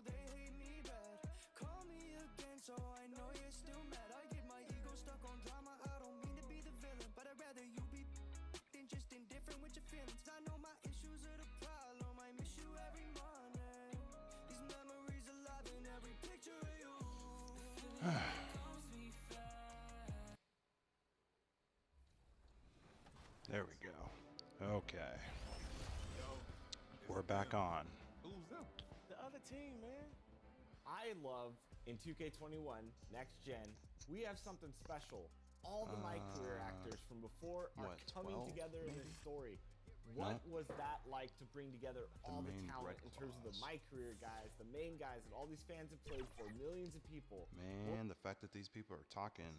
know they hate me bad. Call me again, so I know you're still mad. I get my ego stuck on drama. I don't mean to be the villain, but I'd rather you be than just indifferent with your feelings. I know my issues are the problem. I miss you every morning. These memories alive in every picture of you. There we go. Okay. We're back on. Who's them? The other team, man. I love in 2K21 Next Gen, we have something special. All the My Career actors from before are coming 12, together in this story. What was that like to bring together all the talent in terms of the My Career guys, the main guys that all these fans have played for, millions of people? Man, the fact that these people are talking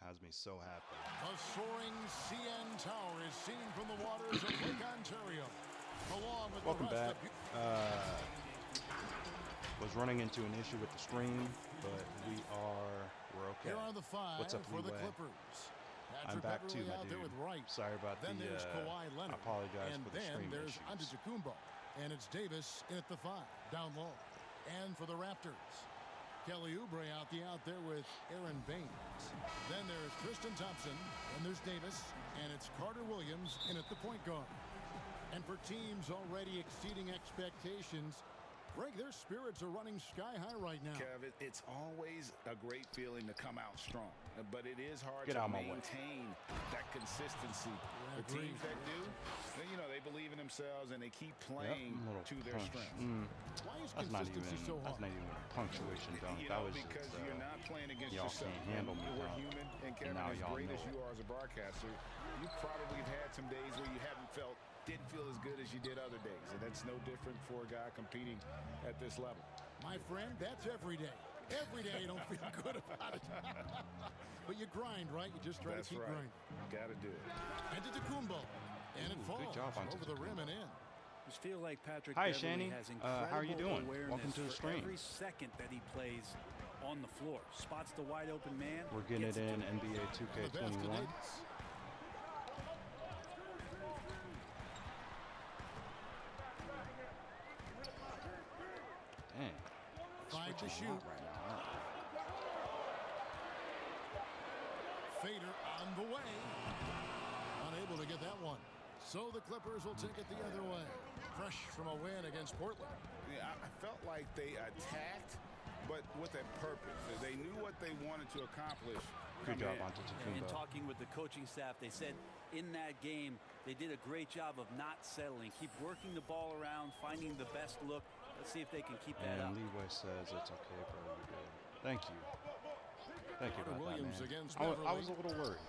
has me so happy. The soaring CN Tower is seen from the waters of Lake Ontario. Along with Welcome back. Was running into an issue with the stream, but we're okay. Here are the five. What's up, for the Leeway? Clippers. I'm back Beverly too, my out dude. there with Wright. Sorry about then there's Kawhi I Leonard. apologize and for the then stream there's issues. Antetokounmpo. And it's Davis in at the 5, down low. And for the Raptors, Kelly Oubre out there with Aaron Baines. Then there's Tristan Thompson. And there's Davis. And it's Carter Williams in at the point guard. And for teams already exceeding expectations, Greg, their spirits are running sky high right now. Kev, it's always a great feeling to come out strong, but it is hard Get to out my way. maintain that consistency. The teams that do, they believe in themselves and they keep playing to their strengths. Why is That's not consistency even. so That's hard? not even a punctuation dunk. You that know, was because just, you're not playing against y'all yourself. can't handle me. We're dunk. human, and Kevin, now as y'all great know as it. you are as a broadcaster, you probably have had some days where you didn't feel as good as you did other days, and that's no different for a guy competing at this level. My friend, that's every day. Every day you don't feel good about it. But you grind, right? You just try That's to keep right. grinding. Got to do it. Antetokounmpo. And it falls good job, over the rim and in. Just feel like Patrick Hi, Beverley Shani. has incredible How are you doing? awareness Welcome to the for stream. every second that he plays on the floor. Spots the wide open man. We're getting gets it in to him. NBA The basket 2K21. Davis. Dang. 5 to shoot. Right now. Fader on the way. Unable to get that one. So the Clippers will take it the other way. Fresh from a win against Portland. Yeah, I felt like they attacked, but with a purpose. They knew what they wanted to accomplish. Good job, In Antetokounmpo. talking with the coaching staff, they said in that game they did a great job of not settling. Keep working the ball around, finding the best look. Let's see if they can keep that And up. Leeway says it's okay, bro. You're good. Thank you. Thank you Carter about Williams that, man. against I Beverly. was a little worried.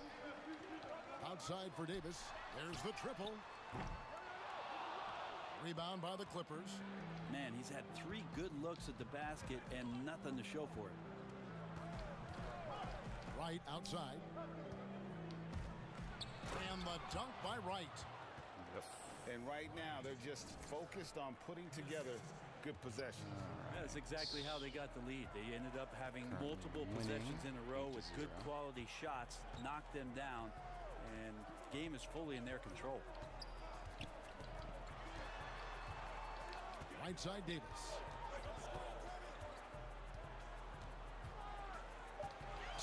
Outside for Davis. There's the triple. Rebound by the Clippers. Man, he's had 3 good looks at the basket and nothing to show for it. Wright outside. And the dunk by Wright. Yep. And right now, they're just focused on putting together good possessions. That's exactly how they got the lead. They ended up having multiple possessions in a row with good quality shots, knocked them down, and the game is fully in their control. Right side Davis.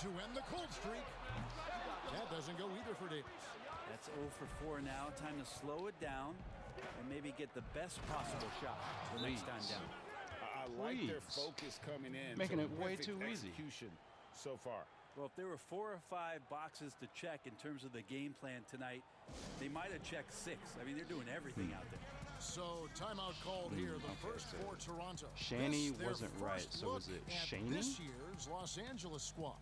To end the cold streak. That doesn't go either for Davis. That's 0 for 4 now. Time to slow it down and maybe get the best possible shot the next time down. I like their Please. focus coming in. Making it way Terrific too easy. execution so far. Well, if there were 4 or 5 boxes to check in terms of the game plan tonight, they might have checked 6. I mean, they're doing everything out there. So timeout called here. The first for Toronto. Shani This, their wasn't right, first so is look it at Shaney? This year's Los Angeles squad.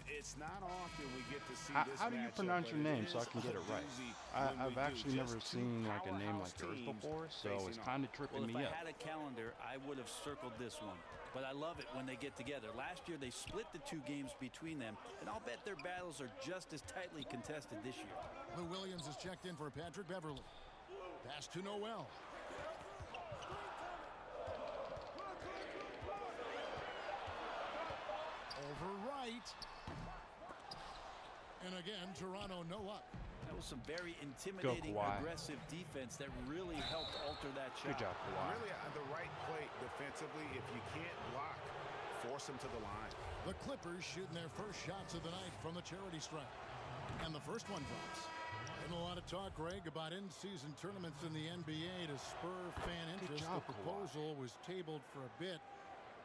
It's not often we get to see this How do you matchup, pronounce but your it name so I is can get it a right? doozy when I've we actually do. never Just two seen like a name powerhouse like yours teams before, so facing it's off. kind of tripping Well, if me I up. had a calendar, I would have circled this one. But I love it when they get together. Last year, they split the 2 games between them, and I'll bet their battles are just as tightly contested this year. Lou Williams is checked in for Patrick Beverley. Pass to Noel. Over Wright. And again, Toronto no up. was some very intimidating, aggressive defense that really helped alter that shot. Good job, Kawhi. Really, the right play defensively. If you can't block, force them to the line. The Clippers shooting their first shots of the night from the charity stripe. And the first one drops. And a lot of talk, Greg, about in-season tournaments in the NBA to spur fan interest. The proposal was tabled for a bit.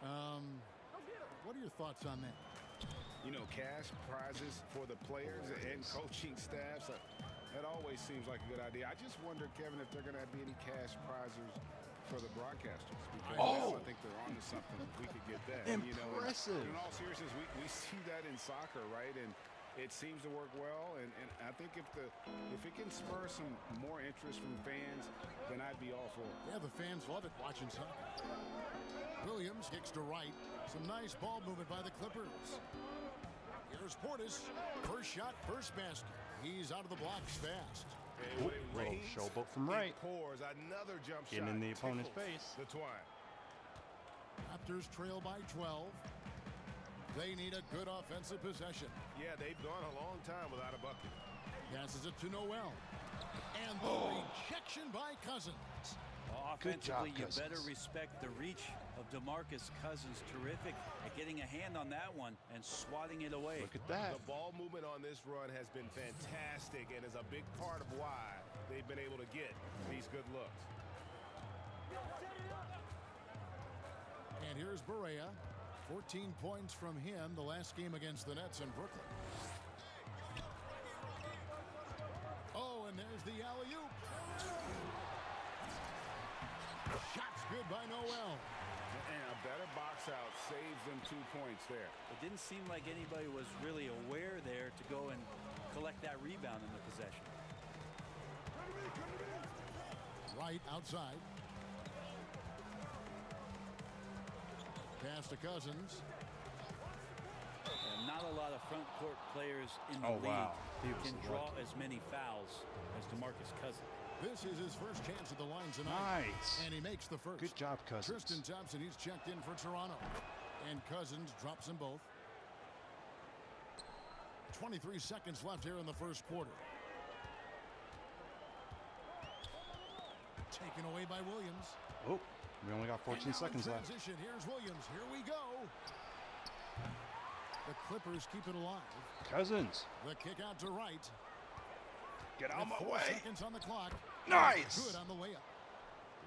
What are your thoughts on that? You know, cash prizes for the players and coaching staffs. That always seems like a good idea. I just wonder, Kevin, if they're going to be any cash prizes for the broadcasters. Because I think they're onto something. We could get that. Impressive. And, in all seriousness, we see that in soccer, right? And it seems to work well. And I think if it can spur some more interest from fans, then I'd be all for it. Yeah, the fans love it watching soccer. Williams kicks to Wright. Some nice ball movement by the Clippers. Here's Portis. First shot, first basket. He's out of the blocks fast. Little showboat from Wright. Pours another jump shot. Getting in the opponent's face. The twine. Raptors trail by 12. They need a good offensive possession. Yeah, they've gone a long time without a bucket. Passes it to Noel. And the rejection by Cousins. Offensively, you better respect the reach of DeMarcus Cousins. Terrific at getting a hand on that one and swatting it away. Look at that. The ball movement on this run has been fantastic and is a big part of why they've been able to get these good looks. And here's Barea. 14 points from him the last game against the Nets in Brooklyn. Oh, and there's the alley-oop. Shots good by Noel. And a better box out saves them 2 points there. It didn't seem like anybody was really aware there to go and collect that rebound in the possession. Wright outside. Pass to Cousins. And not a lot of front court players in the league can draw as many fouls as DeMarcus Cousins. This is his first chance at the line tonight. Nice. And he makes the first. Good job, Cousins. Tristan Thompson, he's checked in for Toronto. And Cousins drops them both. 23 seconds left here in the first quarter. Taken away by Williams. Oh, we only got 14 seconds left. Here's Williams. Here we go. The Clippers keep it alive. Cousins. The kick out to Wright. Get out of my 4 way. seconds on the clock. Nice. Good on the layup.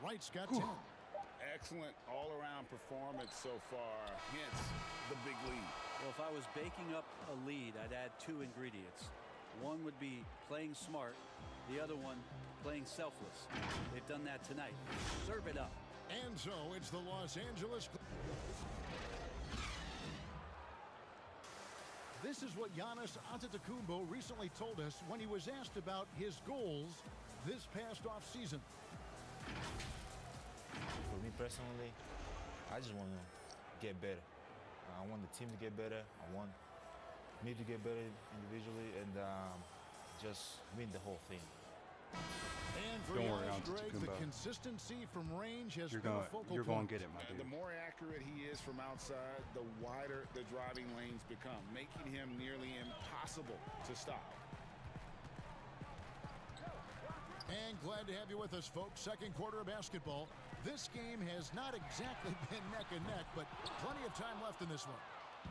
Wright's got 10. Excellent all-around performance so far, hence the big lead. Well, if I was baking up a lead, I'd add 2 ingredients. One would be playing smart. The other one, playing selfless. They've done that tonight. Serve it up. And so it's the Los Angeles. This is what Giannis Antetokounmpo recently told us when he was asked about his goals this past offseason. For me personally, I just want to get better. I want the team to get better. I want me to get better individually and just win the whole thing. And for Giannis, Greg, the consistency from range has been a focal point. You're going to get it, my dude. The more accurate he is from outside, the wider the driving lanes become, making him nearly impossible to stop. And glad to have you with us, folks. Second quarter of basketball. This game has not exactly been neck and neck, but plenty of time left in this one.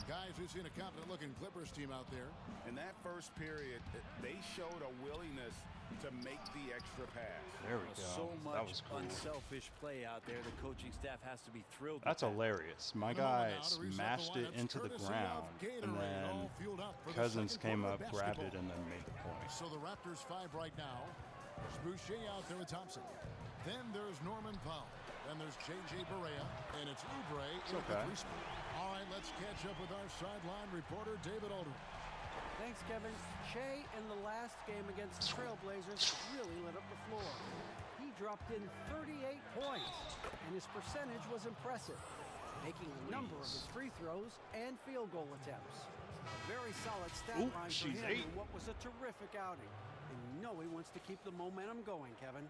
Guys, we've seen a confident-looking Clippers team out there. In that first period, they showed a willingness to make the extra pass. There we go. So much that was cool. unselfish play out there. The coaching staff has to be thrilled. That's hilarious. My guy smashed it into the ground, and then Cousins came up, grabbed it, and then made the point. So the Raptors 5 right now. There's Boucher out there with Thompson. Then there's Norman Powell. Then there's J.J. Barea, and it's Oubre in the 3-spot. All right, let's catch up with our sideline reporter, David Aldridge. Thanks, Kevin. Shea in the last game against the Trailblazers really lit up the floor. He dropped in 38 points, and his percentage was impressive, making a number of his free throws and field goal attempts. A very solid stat line for him in what was a terrific outing. And you know he wants to keep the momentum going, Kevin.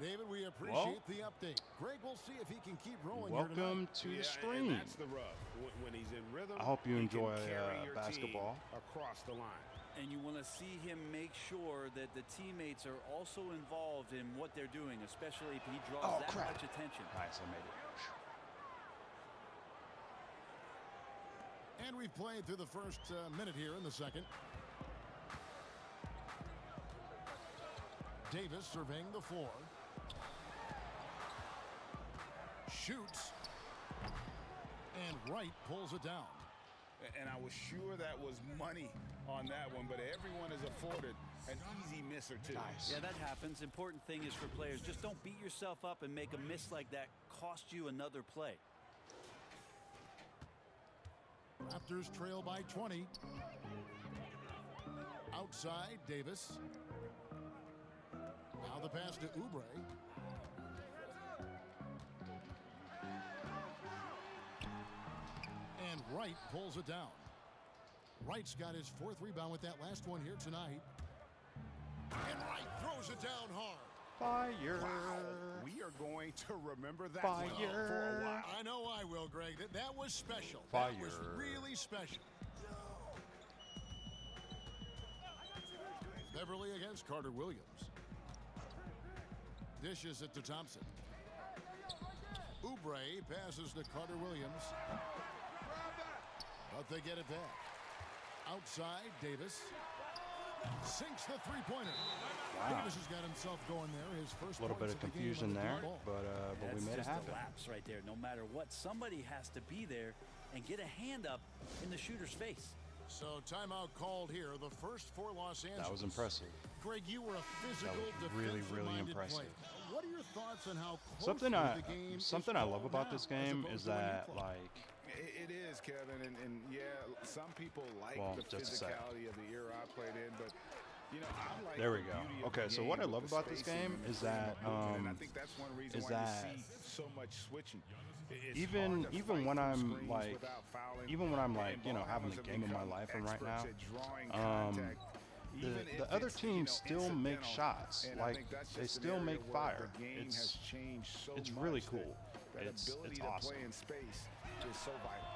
David, we appreciate the update. Greg, we'll see if he can keep rolling Welcome to the stream. And that's the rub. When he's in rhythm, I hope you enjoy carry your basketball. team across the line. And you want to see him make sure that the teammates are also involved in what they're doing, especially if he draws that much attention. Nice, I made it. And we've played through the first minute here in the second. Davis surveying the floor. Shoots. And Wright pulls it down. And I was sure that was money on that one, but everyone is afforded an easy miss or two. Nice. Yeah, that happens. Important thing is for players, just don't beat yourself up and make a miss like that cost you another play. Raptors trail by 20. Outside, Davis. Now the pass to Oubre. And Wright pulls it down. Wright's got his 4th rebound with that last one here tonight. And Wright throws it down hard. Fire. Wow. We are going to remember that Fire. one for a while. I know I will, Greg. That was special. Fire. That was really special. Beverly against Carter Williams. Dishes it to Thompson. Oubre passes to Carter Williams. But they get it back. Outside, Davis. Sinks the three-pointer. Wow. Davis has got himself going there. His first A little bit of points the confusion game on there, the ball. but we made it happen. That's just a lapse right there. No matter what, somebody has to be there and get a hand up in the shooter's face. So timeout called here. The first for Los Angeles. That was impressive. Greg, you were a physical, That was really, really defensive-minded impressive. player. What are your thoughts on how close Something the game is something I love called about now, this game as is opposed to when you that, play? like, It is, Kevin, and yeah, some people like Well, the just a sec. physicality of the era I played in, but you know, I like there we the go. beauty of Okay, the so game what I with love the about this spacing game and the is freedom that of movement, and I think that's one reason is why that you see so much switching. It's even hard to even fight when through I'm screens like without fouling, even when I'm like, and you know, ball having the handlers have game of my become life and right now, experts at drawing contact, even if the other it's, you teams know, still make incidental. shots. And I Like, think that's they just an still area make where fire. The game has changed so It's much really that cool. That It's ability to awesome. play in space is so vital.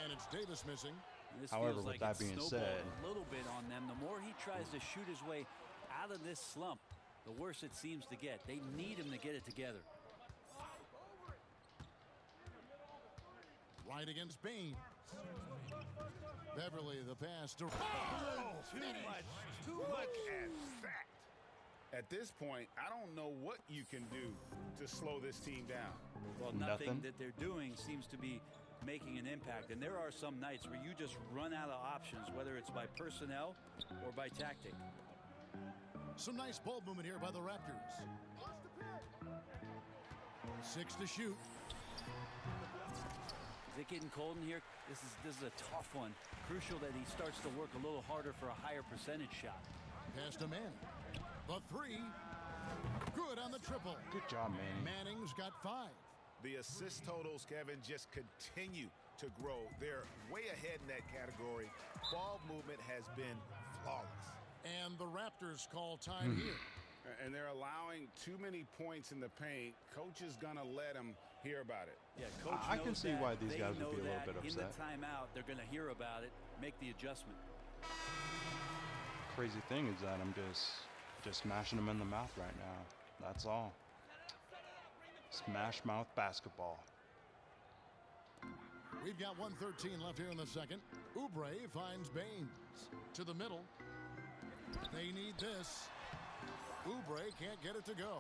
And it's Davis missing. This However, feels with like that it's being snowballed said- a little bit on them. The more he tries to shoot his way out of this slump, the worse it seems to get. They need him to get it together. Right against Bain. Beverly, the pass to... Too much. Look at that. At this point, I don't know what you can do to slow this team down. Well, Nothing. nothing that they're doing seems to be making an impact. And there are some nights where you just run out of options, whether it's by personnel or by tactic. Some nice ball movement here by the Raptors. 6 to shoot. Is it getting cold in here? This is a tough one. Crucial that he starts to work a little harder for a higher percentage shot. Pass to Manning. The three. Good on the triple. Good job, Manning. Manning's got 5. The assist totals, Kevin, just continue to grow. They're way ahead in that category. Ball movement has been flawless. And the Raptors call time here. And they're allowing too many points in the paint. Coach is going to let them hear about it. Yeah, coach I can knows see that. why these They guys would know be a little that. bit In upset. the timeout, they're going to hear about it, make the adjustment. Crazy thing is that I'm just smashing them in the mouth right now. That's all. Smash mouth basketball. We've got 1:13 left here in the second. Oubre finds Baines. To the middle. They need this. Oubre can't get it to go.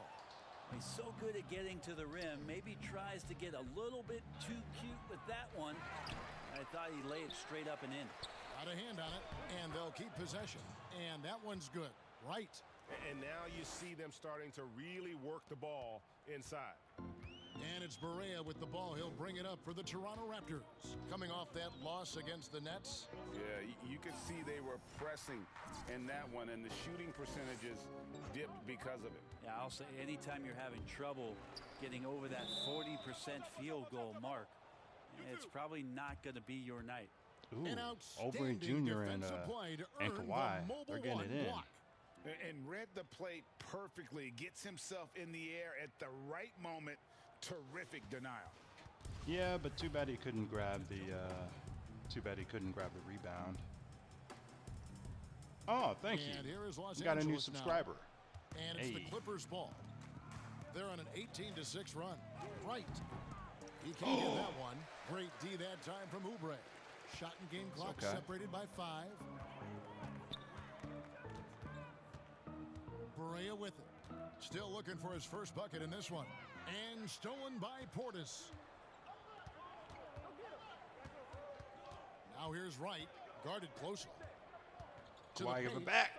He's so good at getting to the rim. Maybe tries to get a little bit too cute with that one. I thought he laid it straight up and in. Got a hand on it, and they'll keep possession. And that one's good. Right. And now you see them starting to really work the ball inside. And it's Barea with the ball. He'll bring it up for the Toronto Raptors. Coming off that loss against the Nets. Yeah, you could see they were pressing in that one, and the shooting percentages dipped because of it. Yeah, I'll say anytime you're having trouble getting over that 40% field goal mark, it's probably not going to be your night. Ooh, An Aubrey outstanding Jr. and defensive play to and earn Kawhi, the mobile they're getting one it in. block. And read the plate perfectly, gets himself in the air at the right moment. Terrific denial. Yeah, but too bad he couldn't grab the rebound. Oh, thank you. And here is Los You got a new Angeles now. subscriber. And it's the Hey. Clippers' ball. They're on an 18-6 run. Wright. He can't get that one. Great D that time from Oubre. Shot and game clock okay. separated by 5. Barea with it. Still looking for his first bucket in this one. And stolen by Portis. Now here's Wright. Guarded closely. To Kawhi the give it paint. back.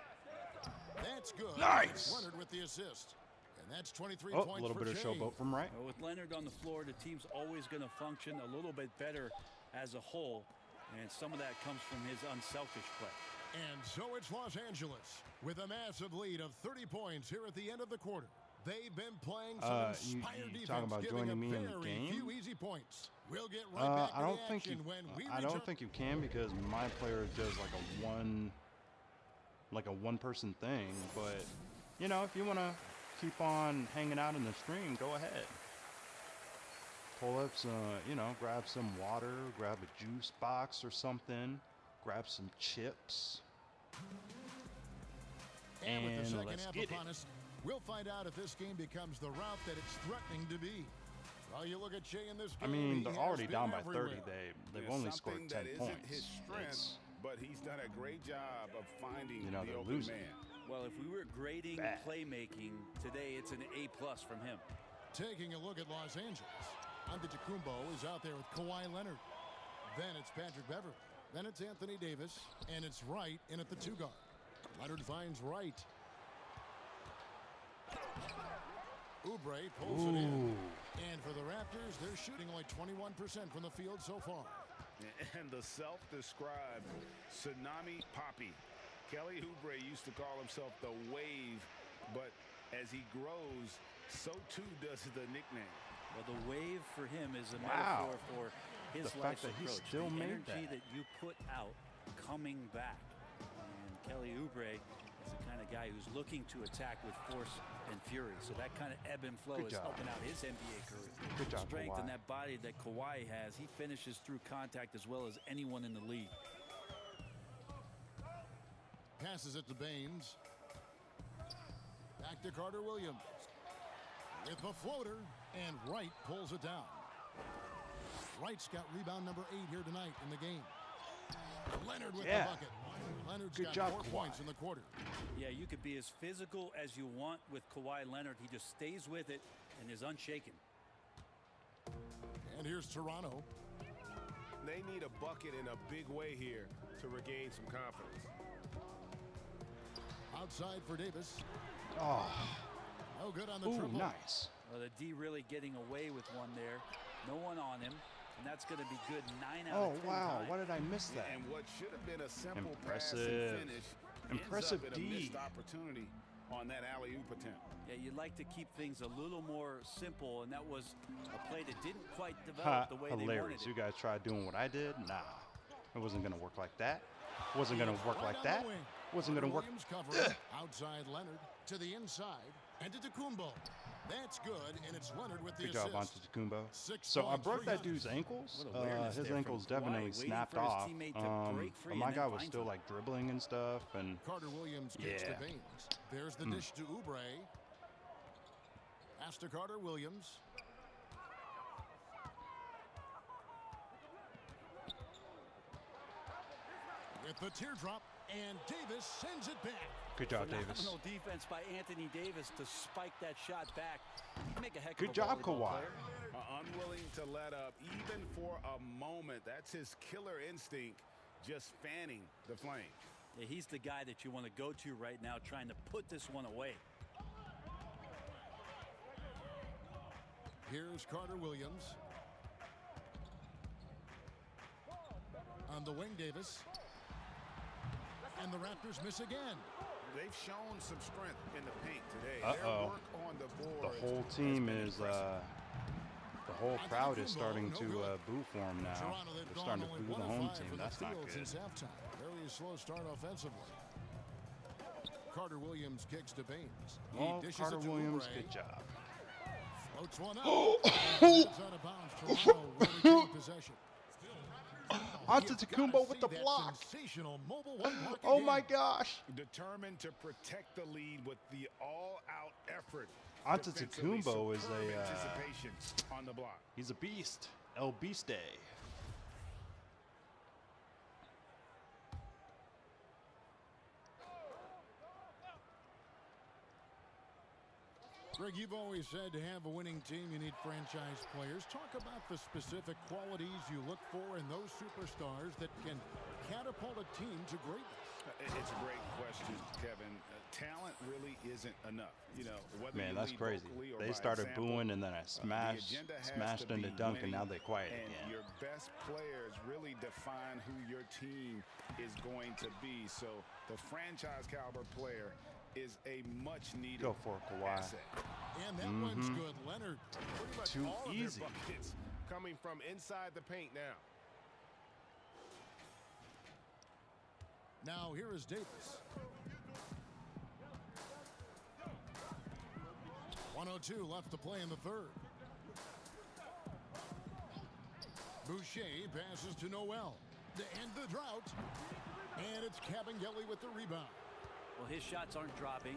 That's good. Nice. Leonard with the assist. And that's 23 Oh, points a little for bit of Shea. showboat from Wright. Well, with Leonard on the floor, the team's always going to function a little bit better as a whole. And some of that comes from his unselfish play. And so it's Los Angeles with a massive lead of 30 points here at the end of the quarter. They've been playing some inspired you defense, talking about giving joining up me in the very game? few easy points. We'll get right back I to don't the think you. action when we I return. don't think you can because my player does like a one-person thing. But you know, if you want to keep on hanging out in the stream, go ahead. Pull up some, you know, grab some water, grab a juice box or something, grab some chips, And with the second let's half get upon it. us, we'll find out if this game becomes the route that it's threatening to be. Well, you look at Shea in this I game. mean, he they're has already been down by everywhere. 30. They've Yeah, only something scored 10 that isn't points. his strength, It's, but he's done a great job of finding you know, the they're open losing. man. Well, if we were grading Bad. playmaking today, it's an A+ from him. Taking a look at Los Angeles. Antetokounmpo is out there with Kawhi Leonard. Then it's Patrick Beverley. Then it's Anthony Davis. And it's Wright in at the 2 guard. Leonard finds Wright. Oubre pulls it in. And for the Raptors, they're shooting only 21% from the field so far. And the self-described Tsunami Poppy. Kelly Oubre used to call himself the Wave, but as he grows, so too does the nickname. Well, the wave for him is a Wow. metaphor for his The fact life's that he approach. still the made energy that. that you put out coming back. And Kelly Oubre is the kind of guy who's looking to attack with force and fury. So that kind of ebb and flow Good is job. helping out his NBA career. Good job, Strength Kawhi. in that body that Kawhi has. He finishes through contact as well as anyone in the league. Passes it to Baines. Back to Carter Williams. With the floater, and Wright pulls it down. Wright's got rebound number 8 here tonight in the game. Leonard with the bucket. Leonard's Good got job, 4 Kawhi. points in the quarter. Yeah, you could be as physical as you want with Kawhi Leonard. He just stays with it and is unshaken. And here's Toronto. They need a bucket in a big way here to regain some confidence. Outside for Davis. Oh, No good on the ooh, triple. nice. Well, the D really getting away with one there. No one on him. And that's going to be good 9 out Oh, of 10 wow. times. Why did I miss that? And what should have been a simple pass Impressive. and finish Impressive ends up in a D. missed opportunity on that alley-oop attempt. Yeah, you'd like to keep things a little more simple, and that was a play that didn't quite Ha, develop the way they wanted hilarious. it. You guys tried doing what I did? Nah. It wasn't going to work like that. Wasn't going to work Right like on that. the wing. Wasn't going to work. Williams covering. Outside Leonard to the inside. And to Tacumbo. That's good, and it's Leonard with the Good job, assist. Antetokounmpo. 6 So I points broke for that Giannis. dude's ankles. What awareness His there ankles from Kawhi, definitely waiting snapped for his off. teammate to break free But and my then guy was finds still him. like dribbling and stuff. And Carter Williams kicks Yeah. to Baines. There's the dish to Oubre. Pass to Carter Williams. With the teardrop, and Davis sends it back. good job, Davis. Phenomenal defense by Anthony Davis to spike that shot back. He'd make a heck of Good a job, volleyball Kawhi. player. Unwilling to let up, even for a moment. That's his killer instinct, just fanning the flame. Yeah, he's the guy that you want to go to right now, trying to put this one away. Here's Carter Williams. On the wing, Davis. And the Raptors miss again. They've shown some strength in the paint today. Uh-oh. Their work on the The boards whole has team been is, impressive. the whole crowd is starting to boo for him now. Toronto, they've They're gone starting to only boo the 1 of home 5 team. from the That's not field good. since halftime. Very slow start offensively. Carter Williams kicks to Baines. He Well, dishes Carter it to Williams, Oubre. good job. Floats one up. And it's out of bounds. Toronto will retain possession. Antetokounmpo with the block. Oh my gosh. Determined to protect the lead with the all-out effort. Antetokounmpo is Superb anticipation on the block. he's a beast. El Beaste. Greg, you've always said to have a winning team, you need franchise players. Talk about the specific qualities you look for in those superstars that can catapult a team to greatness. It's a great question, Kevin. Talent really isn't enough. You know, whether Man, you that's lead crazy. vocally or They by started example, booing, and then I the smashed agenda has smashed to into be dunk, and now winning, they quiet and again. your best players really define who your team is going to be. So the franchise caliber player is a much needed Go for it, Kawhi. asset. And that one's good. Leonard. Pretty much Too all of their easy. buckets coming from inside the paint now. Now here is Davis. 1:02 left to play in the third. Boucher passes to Noel to end the drought. And it's Kabengele with the rebound. Well, his shots aren't dropping.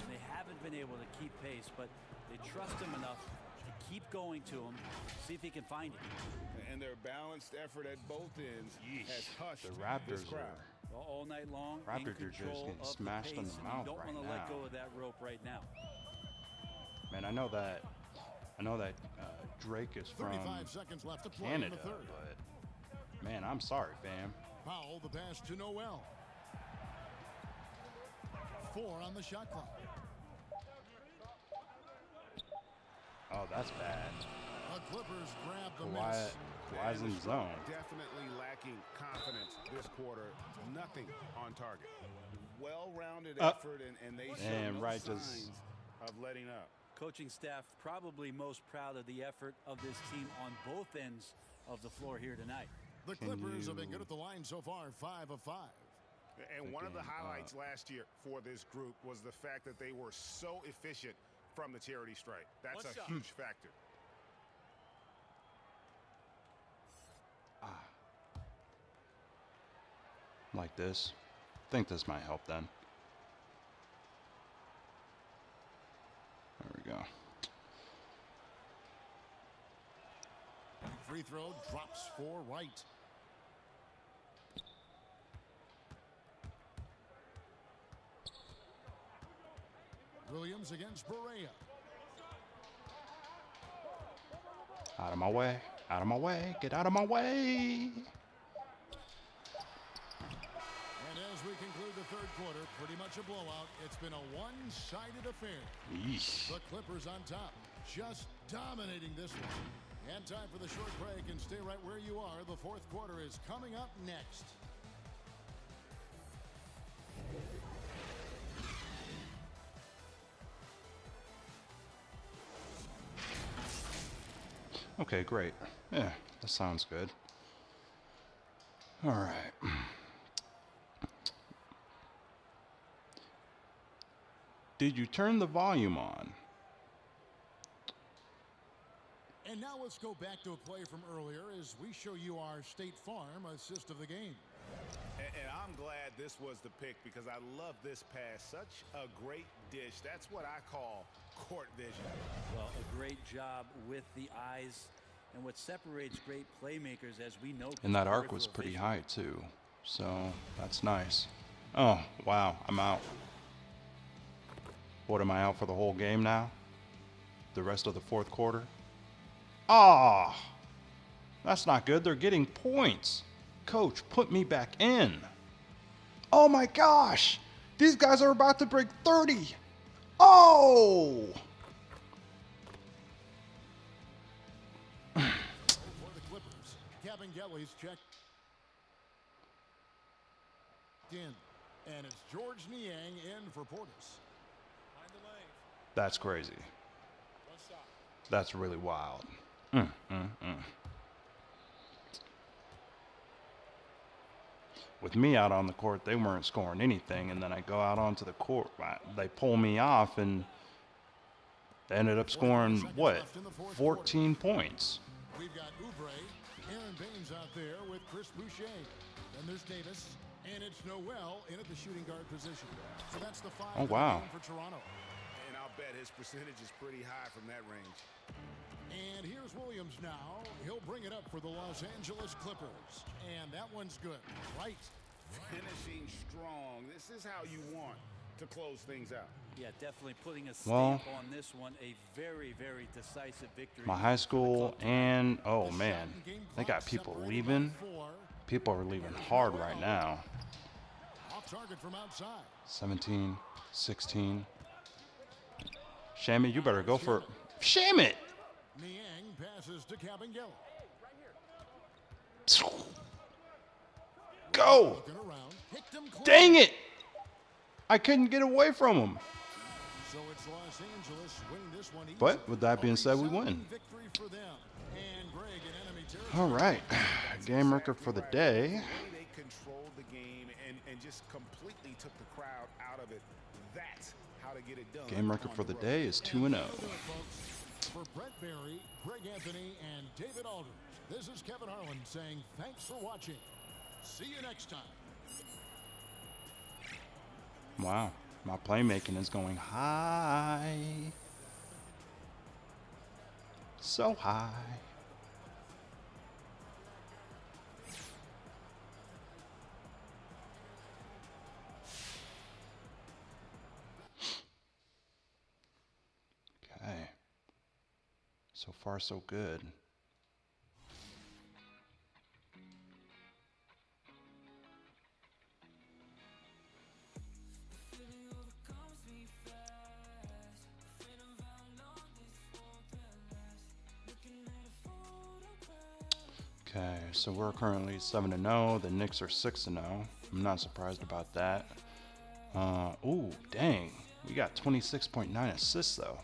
They haven't been able to keep pace, but they trust him enough to keep going to him, see if he can find it. And their balanced effort at both ends has hushed The this Raptors crowd. are All night long, in Raptors are just control getting of smashed the in pace, the and mouth you don't right want to let now. go of that rope right now. Man, I know that Drake is from 35 seconds left to play Canada, in the third. but man, I'm sorry, fam. Powell, the pass to Noel. 4 on the shot clock. Oh, that's bad. The Clippers grab the Kawhi, miss. Kawhi's in the zone. Definitely lacking confidence this quarter. Nothing on target. Well-rounded effort, and they show And no Wright signs just- of letting up. Coaching staff probably most proud of the effort of this team on both ends of the floor here tonight. The Clippers have been good at the line so far, 5 of 5. And one of the Again, highlights last year for this group was the fact that they were so efficient from the charity stripe. That's a huge factor. Like this. I think this might help then. There we go. Free throw drops for Wright. Williams against Barea. Out of my way. Out of my way. Get out of my way. And as we conclude the third quarter, pretty much a blowout. It's been a one-sided affair. Yeesh. The Clippers on top, just dominating this one. And time for the short break, and stay right where you are. The fourth quarter is coming up next. Okay, great. Yeah, that sounds good. All right. Did you turn the volume on? And now let's go back to a play from earlier as we show you our State Farm assist of the game. And I'm glad this was the pick because I love this pass. Such a great dish. That's what I call court vision. Well, a great job with the eyes, and what separates great playmakers, as we know. And that arc was pretty high too, so that's nice. Oh, wow, I'm out. What, am I out for the whole game now? The rest of the fourth quarter? Ah, that's not good. They're getting points. Coach, put me back in. Oh my gosh, these guys are about to break 30. Oh! For the Clippers, Kabengele's checked in. And it's George Niang in for Portis. That's crazy. That's really wild. With me out on the court, they weren't scoring anything, and then I go out onto the court. They pull me off, and they ended up scoring, what, 14 points. We've got Oubre Aaron Baines out there with Chris Boucher. Then there's Davis. And it's Noel in at the shooting guard position. So that's the 5 Oh, wow. for Toronto. And I'll bet his percentage is pretty high from that range. And here's Williams now. He'll bring it up for the Los Angeles Clippers. And that one's good. Wright. Finishing strong. This is how you want to close things out. Yeah, definitely putting a stamp on this one. A very, very decisive victory. My high school and, oh man, they got people leaving. People are leaving hard right now. Off target from outside. 17, 16. Shame it, you better go for it. Shame it! Niang passes to Cabangelo. Go! Dang it! I couldn't get away from him. So it's Los Angeles winning this one. But with that being said, we win. Victory for them. And Greg in enemy territory. All right, game record for the day. They controlled the game and just completely took the crowd out of it. That's how to get it done. Game record for the day is 2-0. For Brett Barry, Greg Anthony, and David Aldridge, this is Kevin Harlan saying thanks for watching. See you next time. Wow, my playmaking is going high. So high. Okay. So far, so good. Okay, so we're currently 7-0. The Knicks are 6-0. I'm not surprised about that. Ooh, dang. We got 26.9 assists though.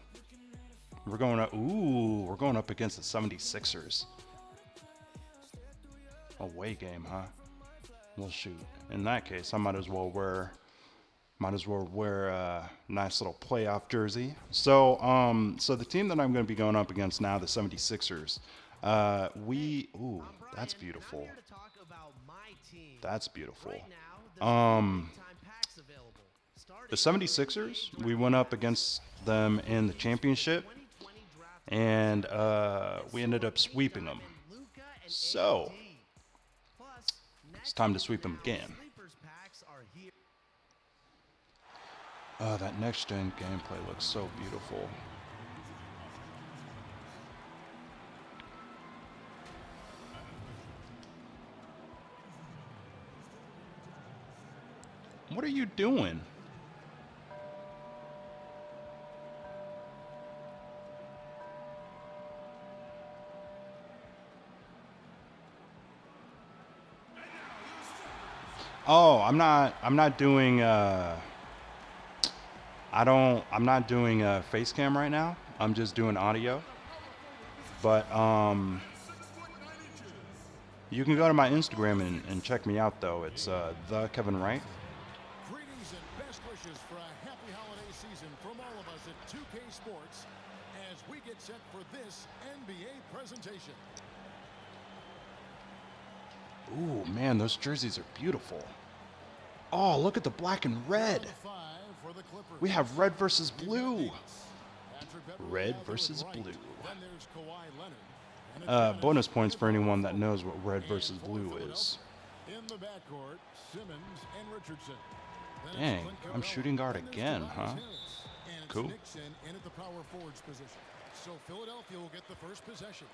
We're going up against the 76ers. Away game, huh? Well, shoot. In that case, I might as well wear a nice little playoff jersey. So the team that I'm going to be going up against now, the 76ers. That's beautiful. That's beautiful. The 76ers, we went up against them in the championship, and we ended up sweeping them. So it's time to sweep them again. That next gen gameplay looks so beautiful. What are you doing? Oh, I'm not doing I'm not doing face cam right now. I'm just doing audio. But you can go to my Instagram and check me out though. It's the Kevin Wright. Greetings and best wishes for a happy holiday season from all of us at 2K Sports as we get set for this NBA presentation. Ooh, man, those jerseys are beautiful. Oh, look at the black and red. We have red versus blue. Red versus blue. Bonus points for anyone that knows what red versus blue is. In the backcourt, Simmons and Richardson. Dang, I'm shooting guard again, huh? Cool. In at the power forwards position. So Philadelphia will get the first possession.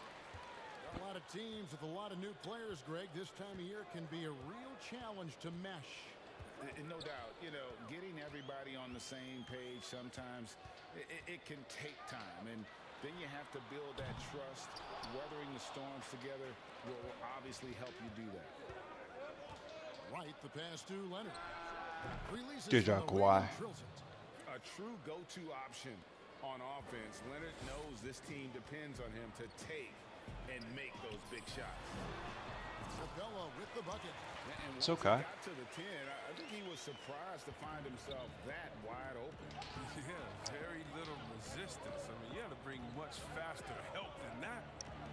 A lot of teams with a lot of new players, Greg, this time of year can be a real challenge to mesh. No doubt, you know, getting everybody on the same page sometimes it can take time, and then you have to build that trust. Weathering the storms together will obviously help you do that. Right, the pass to Leonard. Good job, Kawhi. A true go-to option on offense. Leonard knows this team depends on him to take and make those big shots. Sabella with the bucket. It's okay. Got to the 10, I think he was surprised to find himself that wide open. Yeah, very little resistance. I mean, you had to bring much faster help than that.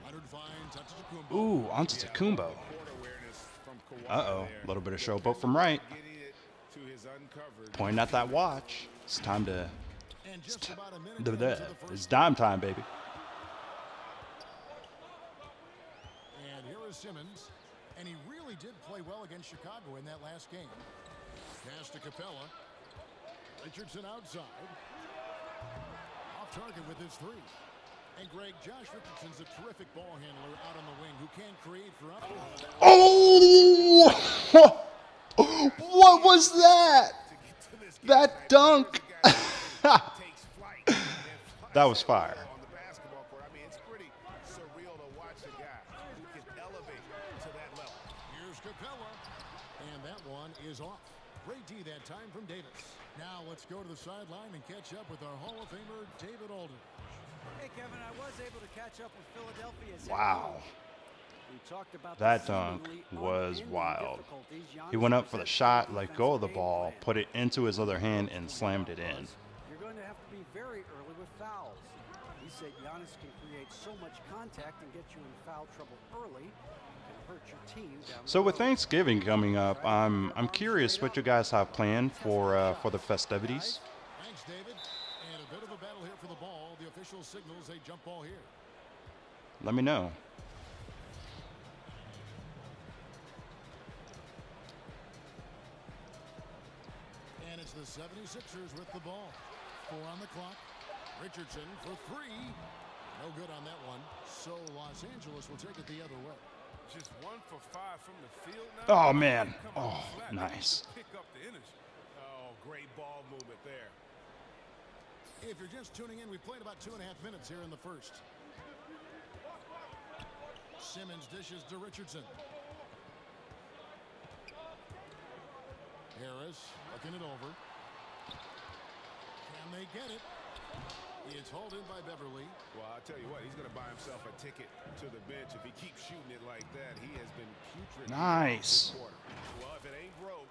Leonard finds Antetokounmpo. Ooh, onto Tacumbo. Court awareness from Kawhi Uh-oh, there. a little bit of showboat from Wright. Getting it to his uncovered. Pointing at that watch. It's time to... And just about a minute It's into the first. dime time, baby. And here is Simmons. And he really did play well against Chicago in that last game. Pass to Capella. Richardson outside. Off target with his three. And Greg, Josh Richardson's a terrific ball handler out on the wing who can create for others. Oh! What was that? That dunk. That was fire. On the basketball court. I mean, it's pretty surreal to watch a guy who can elevate to that level. Here's Capella. And that one is off. Great D that time from Davis. Now let's go to the sideline and catch up with our Hall of Famer, David Aldridge. Hey, Kevin, I was able to catch up with Philadelphia's head Wow. coach. We talked about That the dunk seemingly was unending wild. difficulties He Giannis went up for the presents shot, on let the go of the defensive ball, end. put it into his other hand, and slammed it in. You're going to have to be very early with fouls. He said Giannis can create so much contact and get you in foul trouble early. Can hurt your team down So the with road. Thanksgiving coming up, I'm curious what you guys have planned for the festivities. Thanks, David. And a bit of a battle here for the ball. The official signals a jump ball here. Let me know. And it's the 76ers with the ball. 4 on the clock. Richardson for 3. No good on that one. So Los Angeles will take it the other way. Just 1 for 5 from the field now. Oh, man. Come on, Oh, flat. nice. Pick up the energy. Oh, great ball movement there. If you're just tuning in, we've played about 2.5 minutes here in the first. Simmons dishes to Richardson. Harris looking it over. Can they get it? It's hauled in by Beverly. Well, I'll tell you what, he's going to buy himself a ticket to the bench. If he keeps shooting it like that, he has been putrid. Nice. this quarter. Well, if it ain't broke,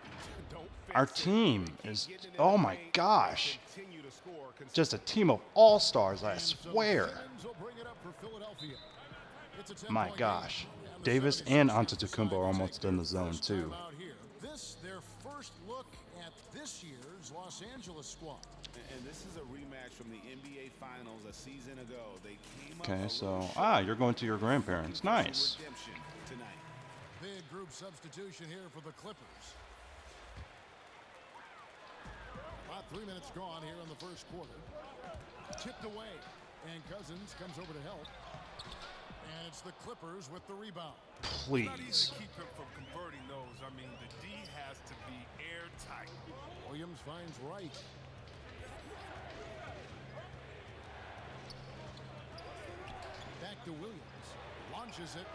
don't fix Our it. team Keep is, getting it in oh the my paint, gosh, continue to score just a team of all-stars, I And so swear. Simmons will bring it up for Philadelphia. It's a 10-point My game, gosh. and the Davis 76ers and decide Antetokounmpo to are almost take in their the zone, first too. time out here. This their first look at this year's Los Angeles squad. And this is a rematch from the NBA Finals a season ago. They came up Okay, a so, little you're going to your grandparents. short. Nice. Redemption tonight. Big group substitution here for the Clippers. About 3 minutes gone here in the first quarter. Tipped away, and Cousins comes over to help. And it's the Clippers with the rebound. It's not easy Please. to keep him from converting those. I mean, the D has to be airtight. Williams finds Wright. Back to Williams. Launches it.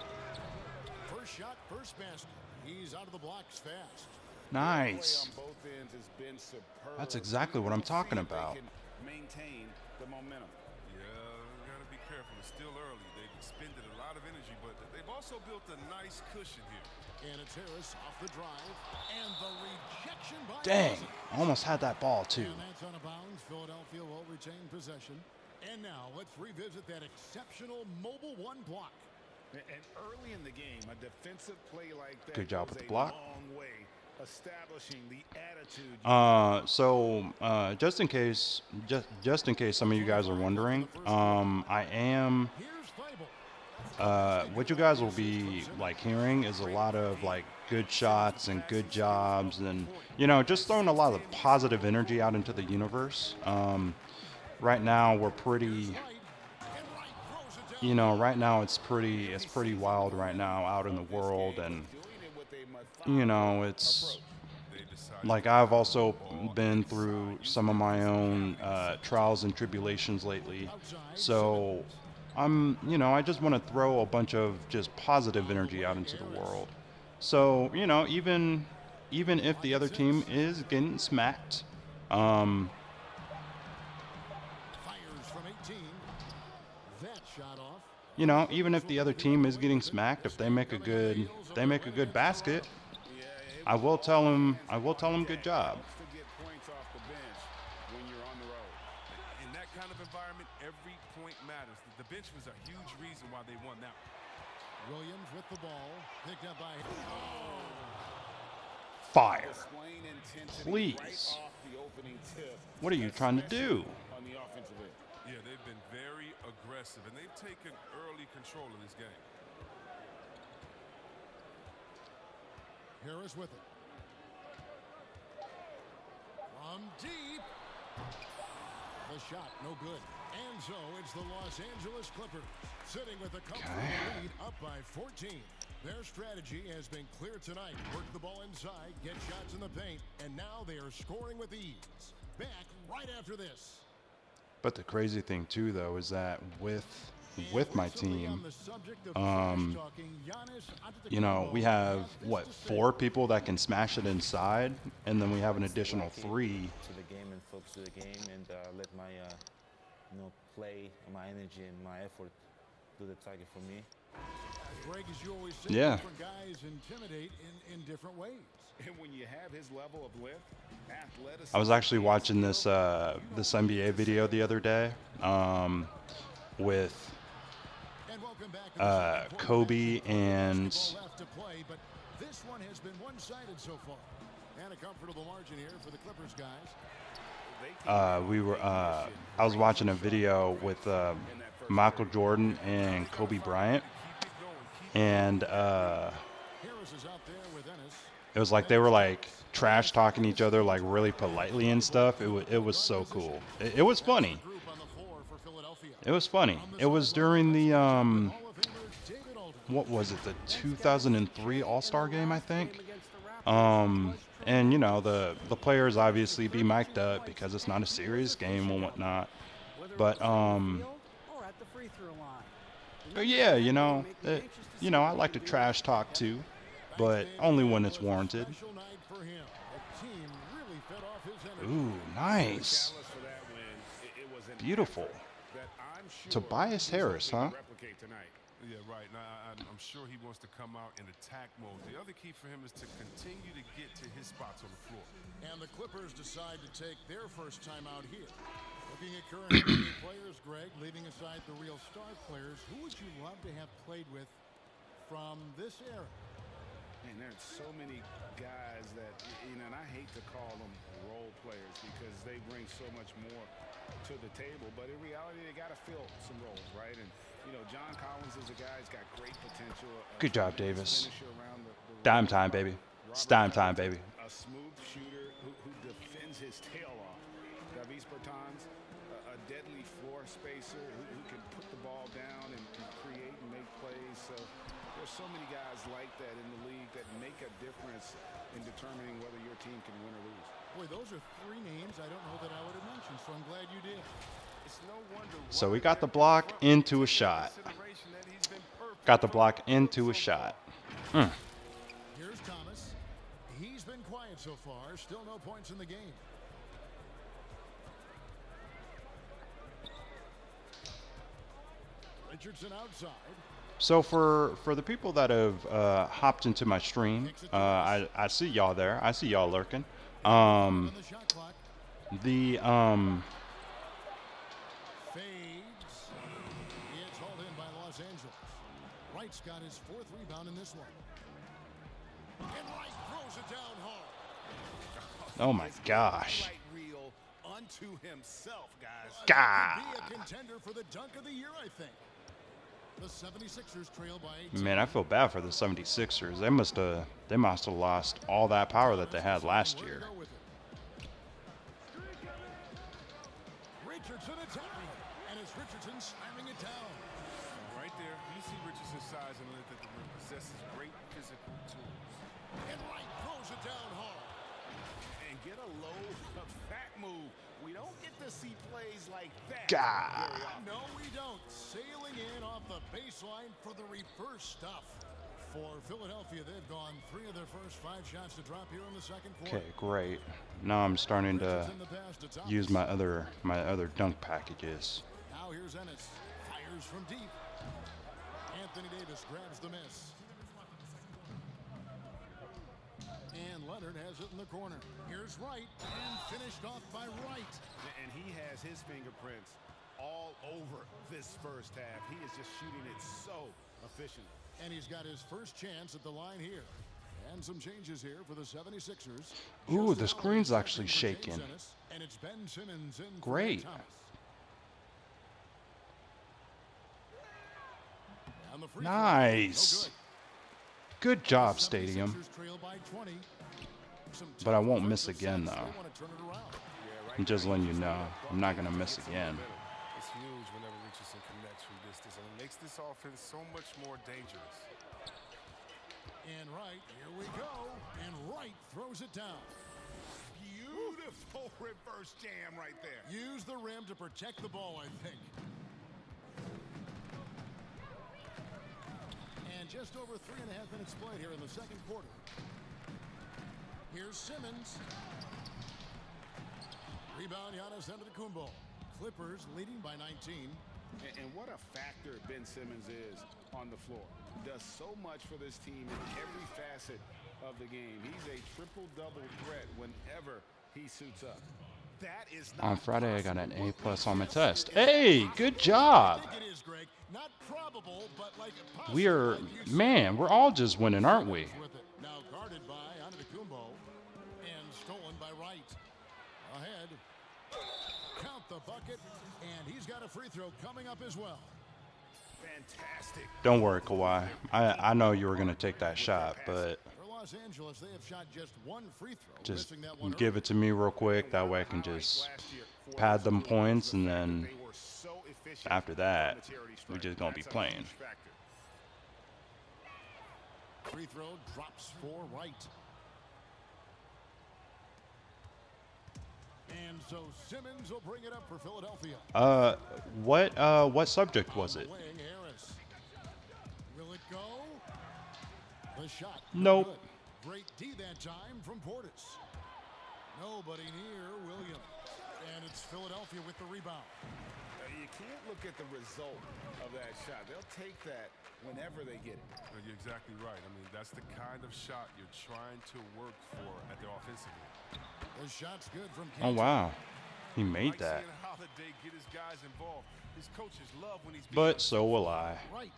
First shot, first basket. He's out of the blocks fast. Nice. Play on both ends has been superb. That's exactly what I'm talking See if they about. can maintain the momentum. Yeah, we got to be careful. It's still early. They've expended a lot of energy, but they've also built a nice cushion here. And it's Harris off the drive. And the rejection by Dang, Cousins. almost had that ball, too. And that's out of bounds. Philadelphia will retain possession. And now let's revisit that exceptional mobile one block. And early in the game, a defensive play like that Good job goes with the a block. long way, establishing the attitude. Just in case some of you guys are wondering, I am, Here's Thibault. what you guys will be like hearing is a lot of like good shots and good jobs and, you know, just throwing a lot of positive energy out into the universe. Right now we're pretty, you know, right now it's pretty wild right now out in the world, and you know, it's like I've also been through some of my own trials and tribulations lately. So you know, I just want to throw a bunch of just positive energy out into the world. So, you know, even if the other team is getting smacked, Fires from 18. That shot off. you know, even if the other team is getting smacked, if they make a good basket, I will tell them good job. To get points off the bench when you're on the road. In that kind of environment, every point matters. The bench was a huge reason why they won that one. Williams with the ball. Picked up by... Fire. Displaying intensity Please. right off the opening tip, What are you trying to do? on the offensive end. Yeah, they've been very aggressive, and they've taken early control of this game. Harris with it. From deep. The shot, no good. And so it's the Los Angeles Clippers sitting with a comfortable lead up by 14. Their strategy has been clear tonight. Work the ball inside, get shots in the paint, and now they are scoring with ease. Back right after this. But the crazy thing too, though, is that with my team, you know, we have what, 4 people that can smash it inside, and then we have an additional 3. To the game and focus to the game and let my play, my energy and my effort do the target for me. Greg, as you always say, Yeah. different guys intimidate in different ways. And when you have his level of lift, athleticism, I was actually watching this this NBA video the other day with And welcome back to the second quarter. Kobe and Basketball left to play, but this one has been one-sided so far. And a comfortable margin here for the Clippers guys. I was watching a video with Michael Jordan and Kobe Bryant, and Harris is out there with Ennis. it was like they were like trash talking each other like really politely and stuff. It was so cool. It was funny. Group on the floor for Philadelphia. It was funny. It was during the what was it, the 2003 All-Star game, I think. And you know, the players obviously be mic'd up because it's not a serious game and whatnot. But yeah, you know, I like to trash talk too, but only when it's warranted. Special night for him. The team really fed off his energy. Ooh, nice. Dallas for that win. It was an Beautiful. that I'm sure Tobias he's Harris, hoping huh? to replicate tonight. Yeah, right. Now, I'm sure he wants to come out in attack mode. The other key for him is to continue to get to his spots on the floor. And the Clippers decide to take their first time out here. Looking at current NBA players, Greg, leaving aside the real star players, who would you love to have played with from this era? And there's so many guys that, and I hate to call them role players because they bring so much more to the table, but in reality, they got to fill some roles, right? And, John Collins is a guy who's got great potential. Good job, Davis. Finisher around the Dime time, baby. It's dime time, baby. A smooth shooter who defends his tail off. Davis Bertans, a deadly floor spacer who can put the ball down and create and make plays. So there's so many guys like that in the league that make a difference in determining whether your team can win or lose. Boy, those are 3 names I don't know that I would have mentioned, so I'm glad you did. It's no wonder So we got the block into a shot. Got the block into a shot. Here's Thomas. He's been quiet so far. Still no points in the game. Richardson outside. So for the people that have hopped into my stream, I see y'all there. I see y'all lurking. On the shot clock. The Fades. It's hauled in by Los Angeles. Wright's got his 4th rebound in this one. And Wright throws it down hard. oh my gosh. Reel unto himself, guys. God. Could be a contender for the dunk of the year, I think. The 76ers trail by 18. Man, I feel bad for the 76ers. They must have lost all that power that they had last year. Richardson attacking, and it's Richardson slamming it down. Right there, you see Richardson's size and length at the rim, possesses great physical tools. And Wright throws it down hard. And get a low of that move. We don't get to see plays like that. God. No, we don't. Sailing in off the baseline for the reverse stuff. For Philadelphia, they've gone 3 of their first 5 shots to drop here in the second quarter. Okay, great. Now I'm starting to Richardson the pass to Thomas. use my other dunk packages. Now here's Ennis. Fires from deep. Anthony Davis grabs the miss. And Leonard has it in the corner. Here's Wright. And finished off by Wright. And he has his fingerprints all over this first half. He is just shooting it so efficiently. And he's got his first chance at the line here. And some changes here for the 76ers. Ooh, the screen's actually shaking. And it's Ben Simmons in. Great. Nice. Good job, Stadium. But I won't miss again, though. I'm just letting you know, I'm not going to miss again. It's huge whenever Richardson connects from distance, and it makes this offense so much more dangerous. And Wright, here we go. And Wright throws it down. Beautiful reverse jam right there. Use the rim to protect the ball, I think. And just over 3.5 minutes played here in the second quarter. Here's Simmons. Rebound, Giannis Antetokounmpo. Clippers leading by 19. And what a factor Ben Simmons is on the floor. Does so much for this team in every facet of the game. He's a triple-double threat whenever he suits up. That is not on Friday, I got an A+ on my test. Hey, good job. Not probable, but like We're, man, we're all just winning, aren't we? Now guarded by Antetokounmpo and stolen by Wright. Ahead. Count the bucket, and he's got a free throw coming up as well. fantastic. Don't worry, Kawhi. I know you were going to take that shot, but For Los Angeles, they have shot just one free throw, just missing that one give it to me real quick. That way I can just pad them points, and then after that, we're just going to be playing. Free throw drops for Wright. And so Simmons will bring it up for Philadelphia. What subject was it? Harris. Will it go? The shot. Nope. Good. Great D that time from Portis. Nobody near Williams. And it's Philadelphia with the rebound. You can't look at the result of that shot. They'll take that whenever they get it. You're exactly right. I mean, that's the kind of shot you're trying to work for at the offensive end. The shot's good from Oh, wow. He made that. Get his guys involved. His coaches love when he's But so will I. Right.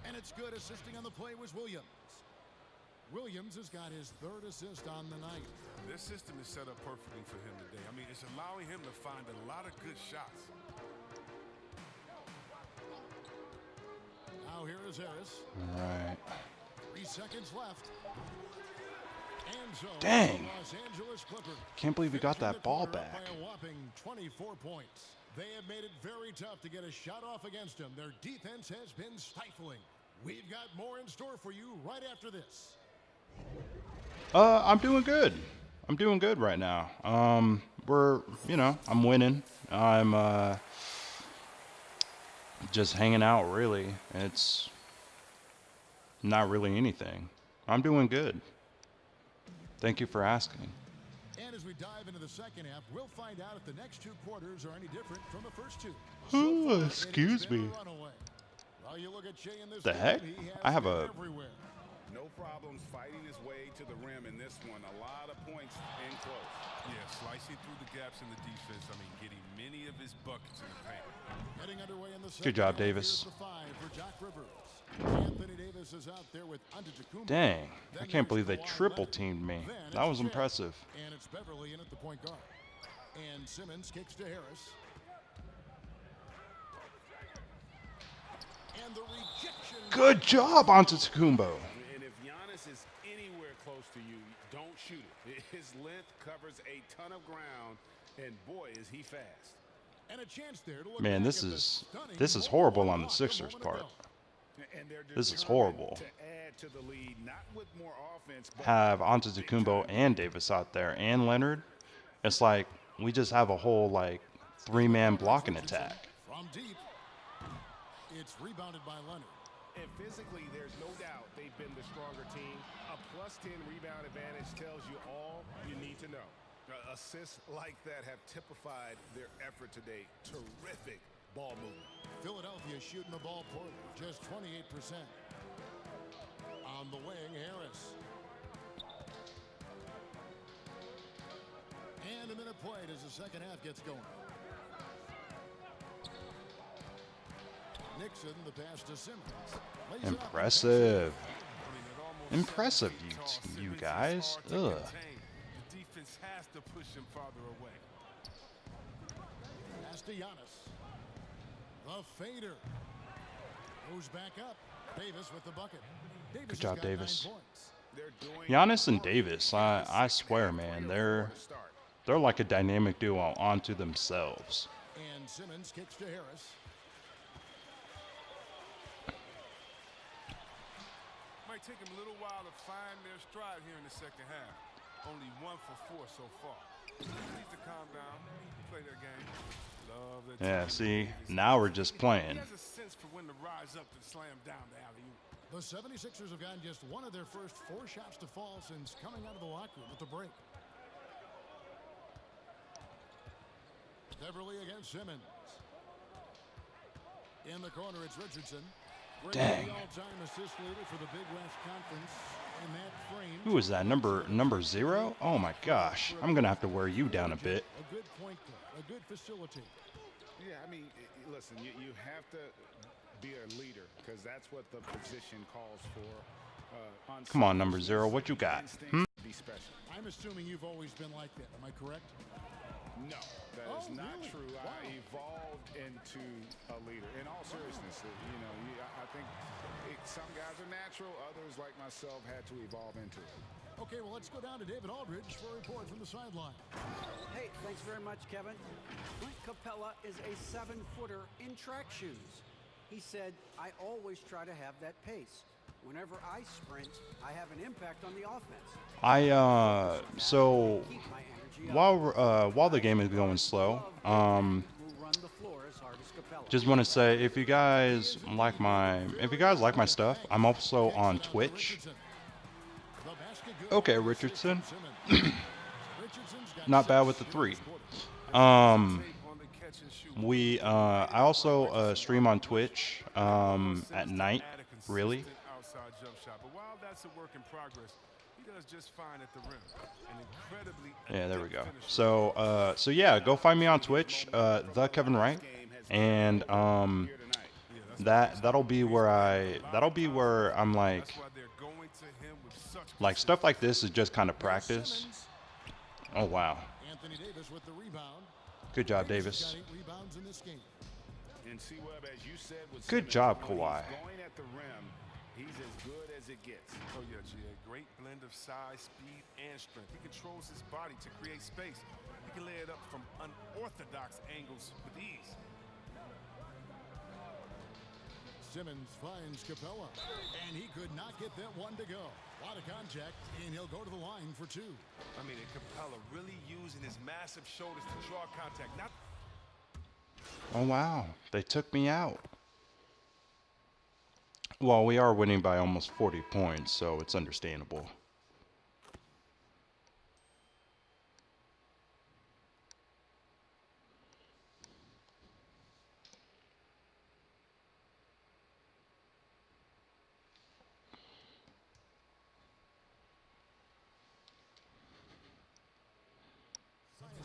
And it's good. Assisting on the play was Williams. Williams has got his third assist on the night. This system is set up perfectly for him today. I mean, it's allowing him to find a lot of good shots. Now here is Harris. All right. 3 seconds left. And so Dang. the Los Angeles Clippers Can't believe we got that ball finish the quarter back. up by a whopping 24 points. They have made it very tough to get a shot off against them. Their defense has been stifling. We've got more in store for you right after this. I'm doing good. I'm doing good right now. I'm winning. I'm just hanging out, really. It's not really anything. I'm doing good. Thank you for asking. And as we dive into the second half, we'll find out if the next 2 quarters are any different from the first 2. Ooh, So far, excuse it's been me. a runaway. Well, you look at Shea in this The game, heck? he has I have been a everywhere. No problems fighting his way to the rim in this one. A lot of points in close. Yeah, slicing through the gaps in the defense. I mean, getting many of his buckets in the paint. Heading underway in the Good job, half, Davis. here's the 5 for Doc Rivers. Anthony Davis is out there with Antetokounmpo. Dang. Then I can't believe they there's Kawhi triple Leonard. teamed me. Then That it's was Shea. impressive. And it's Beverly in at the point guard. And Simmons kicks to Harris. And the rejection. Good job, Antetokounmpo. And if Giannis is anywhere close to you, don't shoot it. His length covers a ton of ground, and boy, is he fast. And a chance there to look Man, back this at the is stunning horrible hole on the block a Sixers' moment part. ago. And they're This is determined horrible. to add to the lead, not with more offense, but Have Antetokounmpo and Davis out there and Leonard. It's like we just have a whole like 3-man blocking attack. From deep, it's rebounded by Leonard. And physically, there's no doubt they've been the stronger team. A +10 rebound advantage tells you all you need to know. Assists like that have typified their effort today. Terrific ball movement. Philadelphia shooting the ball poorly, just 28%. On the wing, Harris. And a minute played as the second half gets going. Nixon, the pass to Simmons. Lays it up. Impressive. I mean, it almost Impressive, sounds because you Simmons is guys. hard to Ugh. contain. The defense has to push him farther away. Pass to Giannis. The fader. Goes back up. Davis with the bucket. Davis Good job, has got 9 Davis. points. They're doing Giannis and Davis, I swear, man, they're like a dynamic duo onto themselves. And Simmons kicks to Harris. Might take him a little while to find their stride here in the second half. Only 1 for 4 so far. Just need to calm down, play their game. Love that. Yeah, see, now we're just playing. He has a sense for when to rise up and slam down the alley-oop. The 76ers have gotten just one of their first 4 shots to fall since coming out of the locker room at the break. Beverly against Simmons. In the corner, it's Richardson. Dang. The all-time assist leader for the Big West Conference. And that frame. Who is that? Number 0? Oh my gosh. I'm gonna have to wear you down a bit. A good point guard, a good facilitator. Yeah, I mean, listen, you have to be a leader because that's what the position calls for. Come on, number 0. What you got? Be special. I'm assuming you've always been like that. Am I correct? No, that is not really? true. Wow. I evolved into a leader. In all seriousness, I think some guys are natural. Others, like myself, had to evolve into it. Okay, well, let's go down to David Aldridge for a report from the sideline. Hey, thanks very much, Kevin. Clint Capella is a 7-footer in track shoes. He said, I always try to have that pace. Whenever I sprint, I have an impact on the offense. So while the game is going slow, just want to say if you guys like my stuff, I'm also on Twitch. Okay, Richardson. Not bad with the 3. I also stream on Twitch at night, really. Yeah, there we go. So yeah, go find me on Twitch, the Kevin Wright, and that'll be where I'm like stuff like this is just kind of practice. Oh wow. Anthony Davis with the rebound. Good job, Davis. Got 8 rebounds in this game. And C-Web, as you said, with Good Simmons, job, when Kawhi. he's going at the rim, he's as good as it gets. Oh yeah, GA. Great blend of size, speed, and strength. He controls his body to create space. He can lay it up from unorthodox angles with ease. Simmons finds Capella, and he could not get that one to go. A lot of contact, and he'll go to the line for 2. I mean, and Capella really using his massive shoulders to draw contact. Not Oh wow, they took me out. Well, we are winning by almost 40 points, so it's understandable.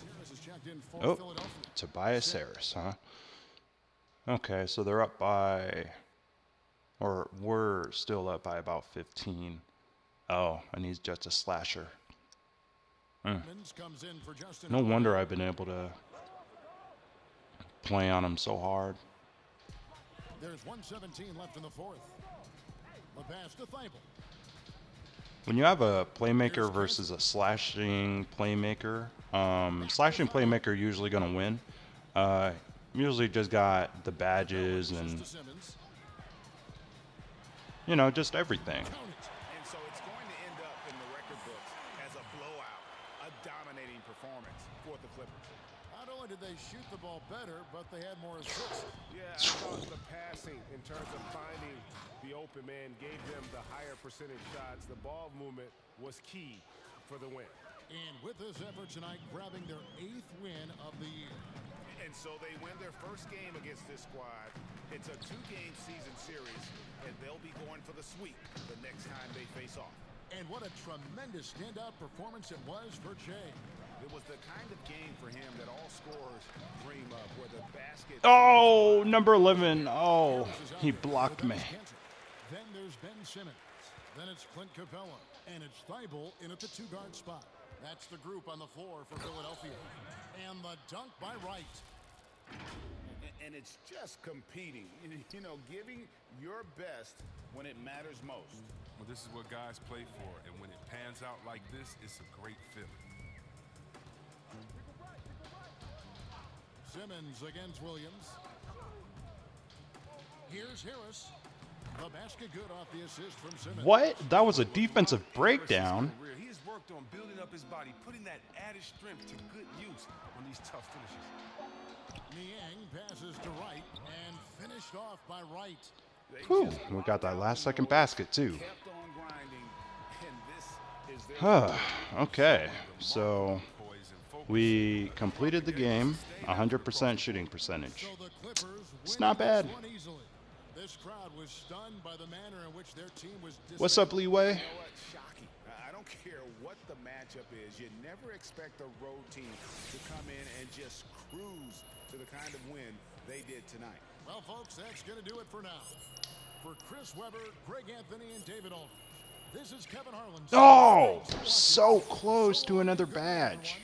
Harris is checked in for Oh, Philadelphia. Tobias Harris, huh? Okay, so they're up by, or we're still up by about 15. Oh, and he's just a slasher. Simmons comes in for Justin. No wonder I've been able to play on him so hard. There's 1:17 left in the 4th. The pass to Thibault. When you have a playmaker versus a slashing playmaker, slashing playmaker usually gonna win. Usually just got the badges and, you know, just everything. And so it's going to end up in the record books as a blowout, a dominating performance for the Clippers. Not only did they shoot the ball better, but they had more assists. Yeah, I thought the passing in terms of finding the open man gave them the higher percentage shots. The ball movement was key for the win. And with this effort tonight, grabbing their 8th win of the year. And so they win their first game against this squad. It's a 2-game season series, and they'll be going for the sweep the next time they face off. And what a tremendous standout performance it was for Jay. It was the kind of game for him that all scorers dream of, where the basket. Oh, number 11. Oh, he blocked me. Then there's Ben Simmons. Then it's Clint Capella. And it's Thibault in at the 2-guard spot. That's the group on the floor for Philadelphia. And the dunk by Wright. And it's just competing, you know, giving your best when it matters most. Well, this is what guys play for, and when it pans out like this, it's a great feeling. Simmons against Williams. Here's Harris. The basket good off the assist from Simmons. What? That was a defensive breakdown. He has worked on building up his body, putting that added strength to good use on these tough finishes. Niang passes to Wright and finished off by Wright. Whew, we got that last second basket too. Kept on grinding, and this is their Okay, so we completed the game, 100% shooting percentage. So the Clippers It's win not bad. this one easily. This crowd was stunned by the manner in which their team was. What's up, Leeway? You know what? Shocking. I don't care what the matchup is. You never expect a road team to come in and just cruise to the kind of win they did tonight. Well, folks, that's going to do it for now. For Chris Webber, Greg Anthony, and David Aldridge, this is Kevin Harlan. Oh, so close to another badge.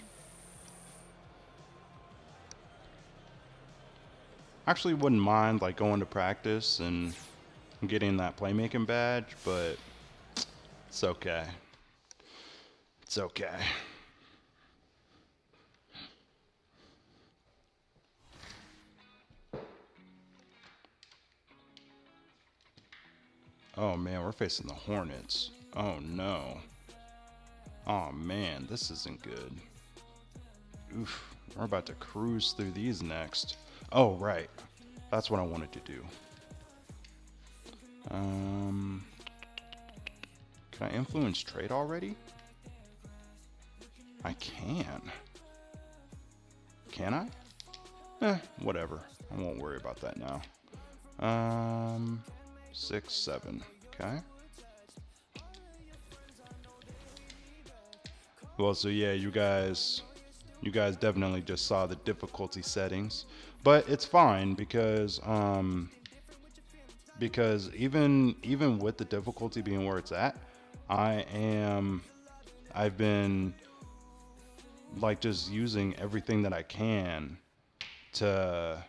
Actually wouldn't mind like going to practice and getting that playmaking badge, but it's okay. It's okay. Oh man, we're facing the Hornets. Oh no. Oh man, this isn't good. Oof, we're about to cruise through these next. Oh right, that's what I wanted to do. Can I influence trade already? I can. Can I? Whatever. I won't worry about that now. 6, 7. Okay. Well, so yeah, you guys definitely just saw the difficulty settings, but it's fine because even with the difficulty being where it's at, I've been like just using everything that I can to,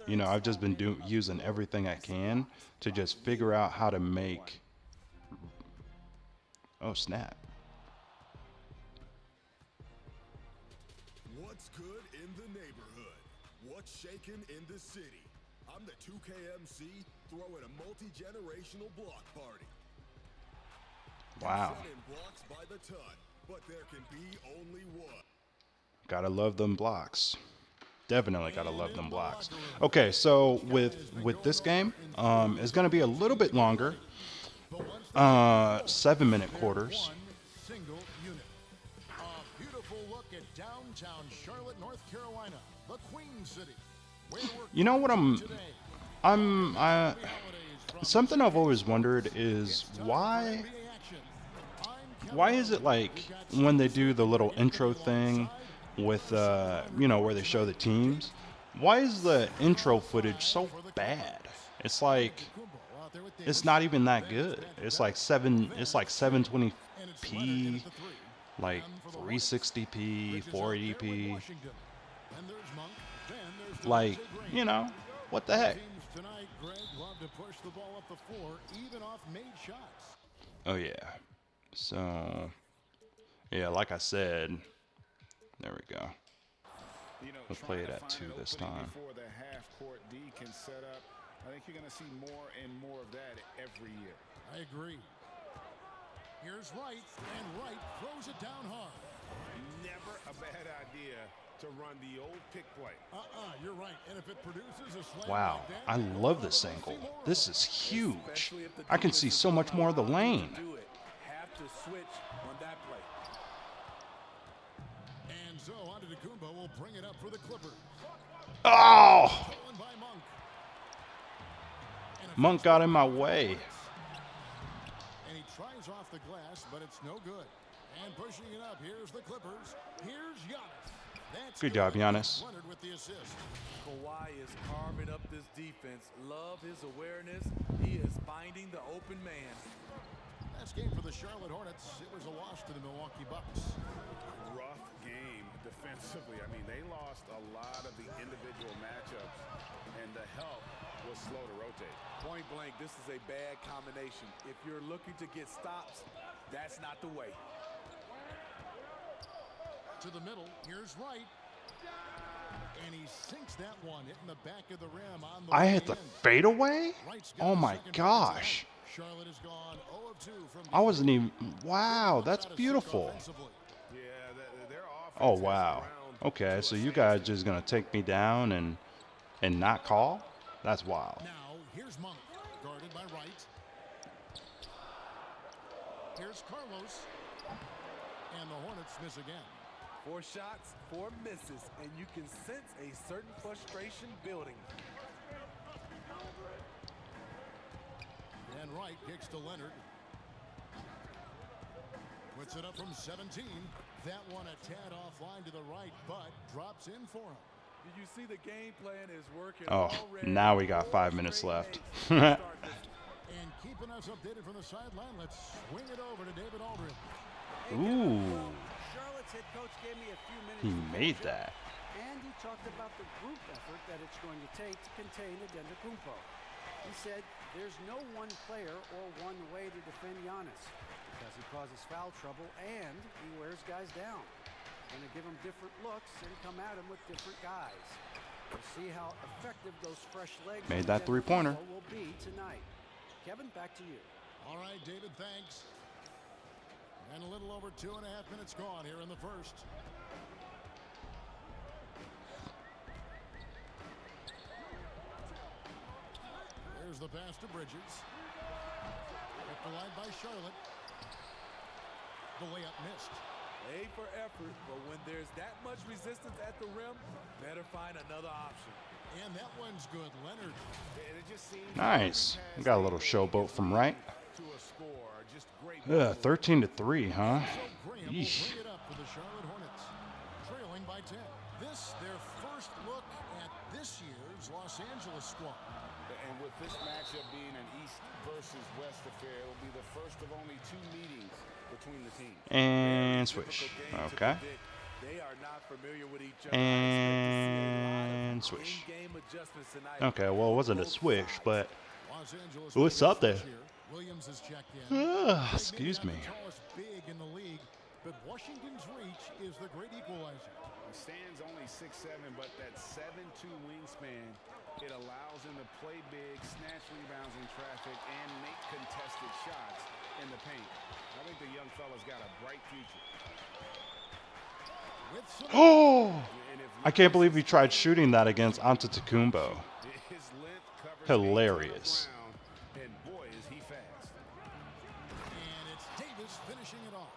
you know, I've just been using everything I can to just figure out how to make, oh snap. What's good in the neighborhood? What's shaking in the city? I'm the 2KMC throwing a multi-generational block party. Wow. Blocks by the ton, but there can be only one. Gotta love them blocks. Definitely gotta love them blocks. Okay, so with this game, it's gonna be a little bit longer. 7-minute quarters. Single unit. A beautiful look at downtown Charlotte, North Carolina, the Queen City. You know what something I've always wondered is why is it like when they do the little intro thing with you know, where they show the teams, why is the intro footage so bad? It's like it's not even that good. It's like 720p, like 360p, 480p. Like, you know, what the heck? Oh yeah. So yeah, like I said, there we go. We'll play it at 2 this time. Before the half-court D can set up, I think you're going to see more and more of that every year. I agree. Here's Wright, and Wright throws it down hard. Never a bad idea to run the old pick play. You're right. And if it produces a slam Wow, like that, I love this angle. This is huge. I can see so much more of the lane. Have to switch on that play. And so Antetokounmpo will bring it up for the Clippers. Oh! Stolen by Monk. Monk got in my way. And he tries off the glass, but it's no good. And pushing it up, here's the Clippers. Here's Giannis. That's Good job, Giannis. Leonard with the assist. Kawhi is carving up this defense. Love his awareness. He is finding the open man. Last game for the Charlotte Hornets, it was a loss to the Milwaukee Bucks. Rough game defensively. I mean, they lost a lot of the individual matchups, and the help was slow to rotate. Point blank, this is a bad combination. If you're looking to get stops, that's not the way. To the middle, here's Wright. And he sinks that one, hitting the back of the rim on the I hit the fadeaway? Oh my gosh. Charlotte has gone 0 of 2 from I wasn't even. Wow, that's beautiful. Yeah, their offense Oh has wow. ground Okay, to so a you safety. guys just gonna take me down and not call? That's wild. Now, here's Monk, guarded by Wright. Here's Carlos. And the Hornets miss again. 4 shots, 4 misses, and you can sense a certain frustration building. And Wright kicks to Leonard. Puts it up from 17. That one a tad offline to the right, but drops in for him. Did you see the game plan is working Oh, already? now we got 5 minutes left. And keeping us updated from the sideline, let's swing it over to David Aldridge. Ooh, Charlotte's head coach gave me a few minutes. he to made coach it, that. And he talked about the group effort that it's going to take to contain Adetokounmpo. He said there's no one player or one way to defend Giannis because he causes foul trouble and he wears guys down. Going to give him different looks and come at him with different guys. We'll see how effective those fresh legs Made from that three-pointer. Adetokounmpo will be tonight. Kevin, back to you. All right, David, thanks. And a little over 2.5 minutes gone here in the first. There's the pass to Bridges. At the line by Charlotte. The layup missed. A for effort, but when there's that much resistance at the rim, better find another option. And that one's good, Leonard. It just seems Nice. We got a little showboat from Wright. to a score. Just great. 13 to 3, huh? So Graham will Yeesh. bring it up for the Charlotte Hornets, trailing by 10. This, their first look at this year's Los Angeles squad. And with this matchup being an East versus West affair, it will be the first of only 2 meetings between the teams. And swish. Okay. They are not familiar with each other. And swish. In-game adjustments tonight. Okay, well, it wasn't a swish, but Los Angeles what's up there? this year. Williams has checked in. Excuse me. Maybe not the tallest big in the league, but Washington's reach is the great equalizer. He stands only 6'7", but that 7'2" wingspan, it allows him to play big, snatch rebounds in traffic, and make contested shots in the paint. I think the young fella's got a bright future. With some Oh! And if I can't believe he tried shooting that against Antetokounmpo. his length covers Hilarious. the ground, and boy, is he fast. and it's Davis finishing it off.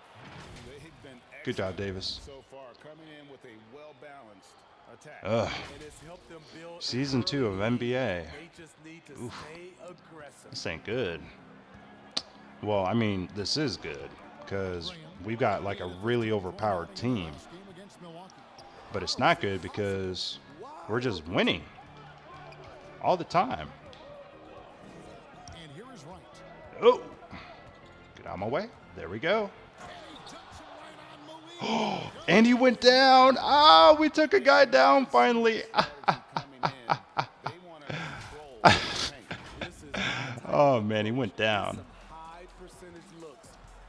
They've been Good job, excellent Davis. so far, coming in with a well-balanced attack. Ugh. And it's helped them build Season 2 of NBA. They just need to stay aggressive. This ain't good. Well, I mean, this is good because we've got like a really overpowered team. Last game against Milwaukee. But it's not good because we're just winning all the time. And here is Wright. Oh, get out of my way. There we go. And he went down. Ah, we took a guy down finally. Oh man, he went down. Some high percentage looks.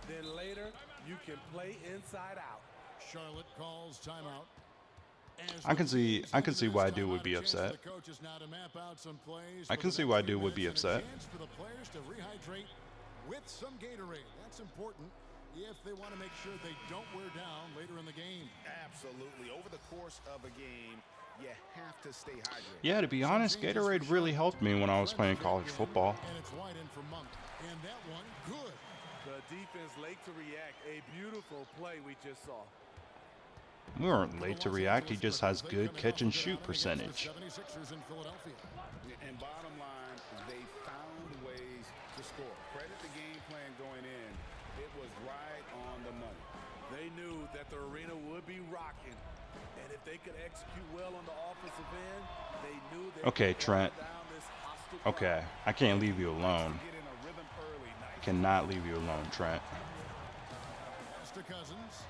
Then later, you can play inside out. Charlotte calls timeout. I can see why dude would be upset. I can see why dude would be upset. For the players to rehydrate with some Gatorade. That's important if they want to make sure they don't wear down later in the game. Absolutely. Over the course of a game, you have to stay hydrated. Yeah, to be honest, Gatorade really helped me when I was playing college football. And it's wide in for Monk. And that one, good. The defense late to react. A beautiful play we just saw. We weren't late to react. He just has good catch and shoot percentage. 76ers in Philadelphia. And bottom line, they found ways to score. Credit the game plan going in. It was right on the money. They knew that the arena would be rocking. And if they could execute well on the offensive end, they knew they Okay, could Trent. calm down this hostile Okay, crowd. I can't leave you alone. Cannot leave you alone, Trent. Mr. Cousins.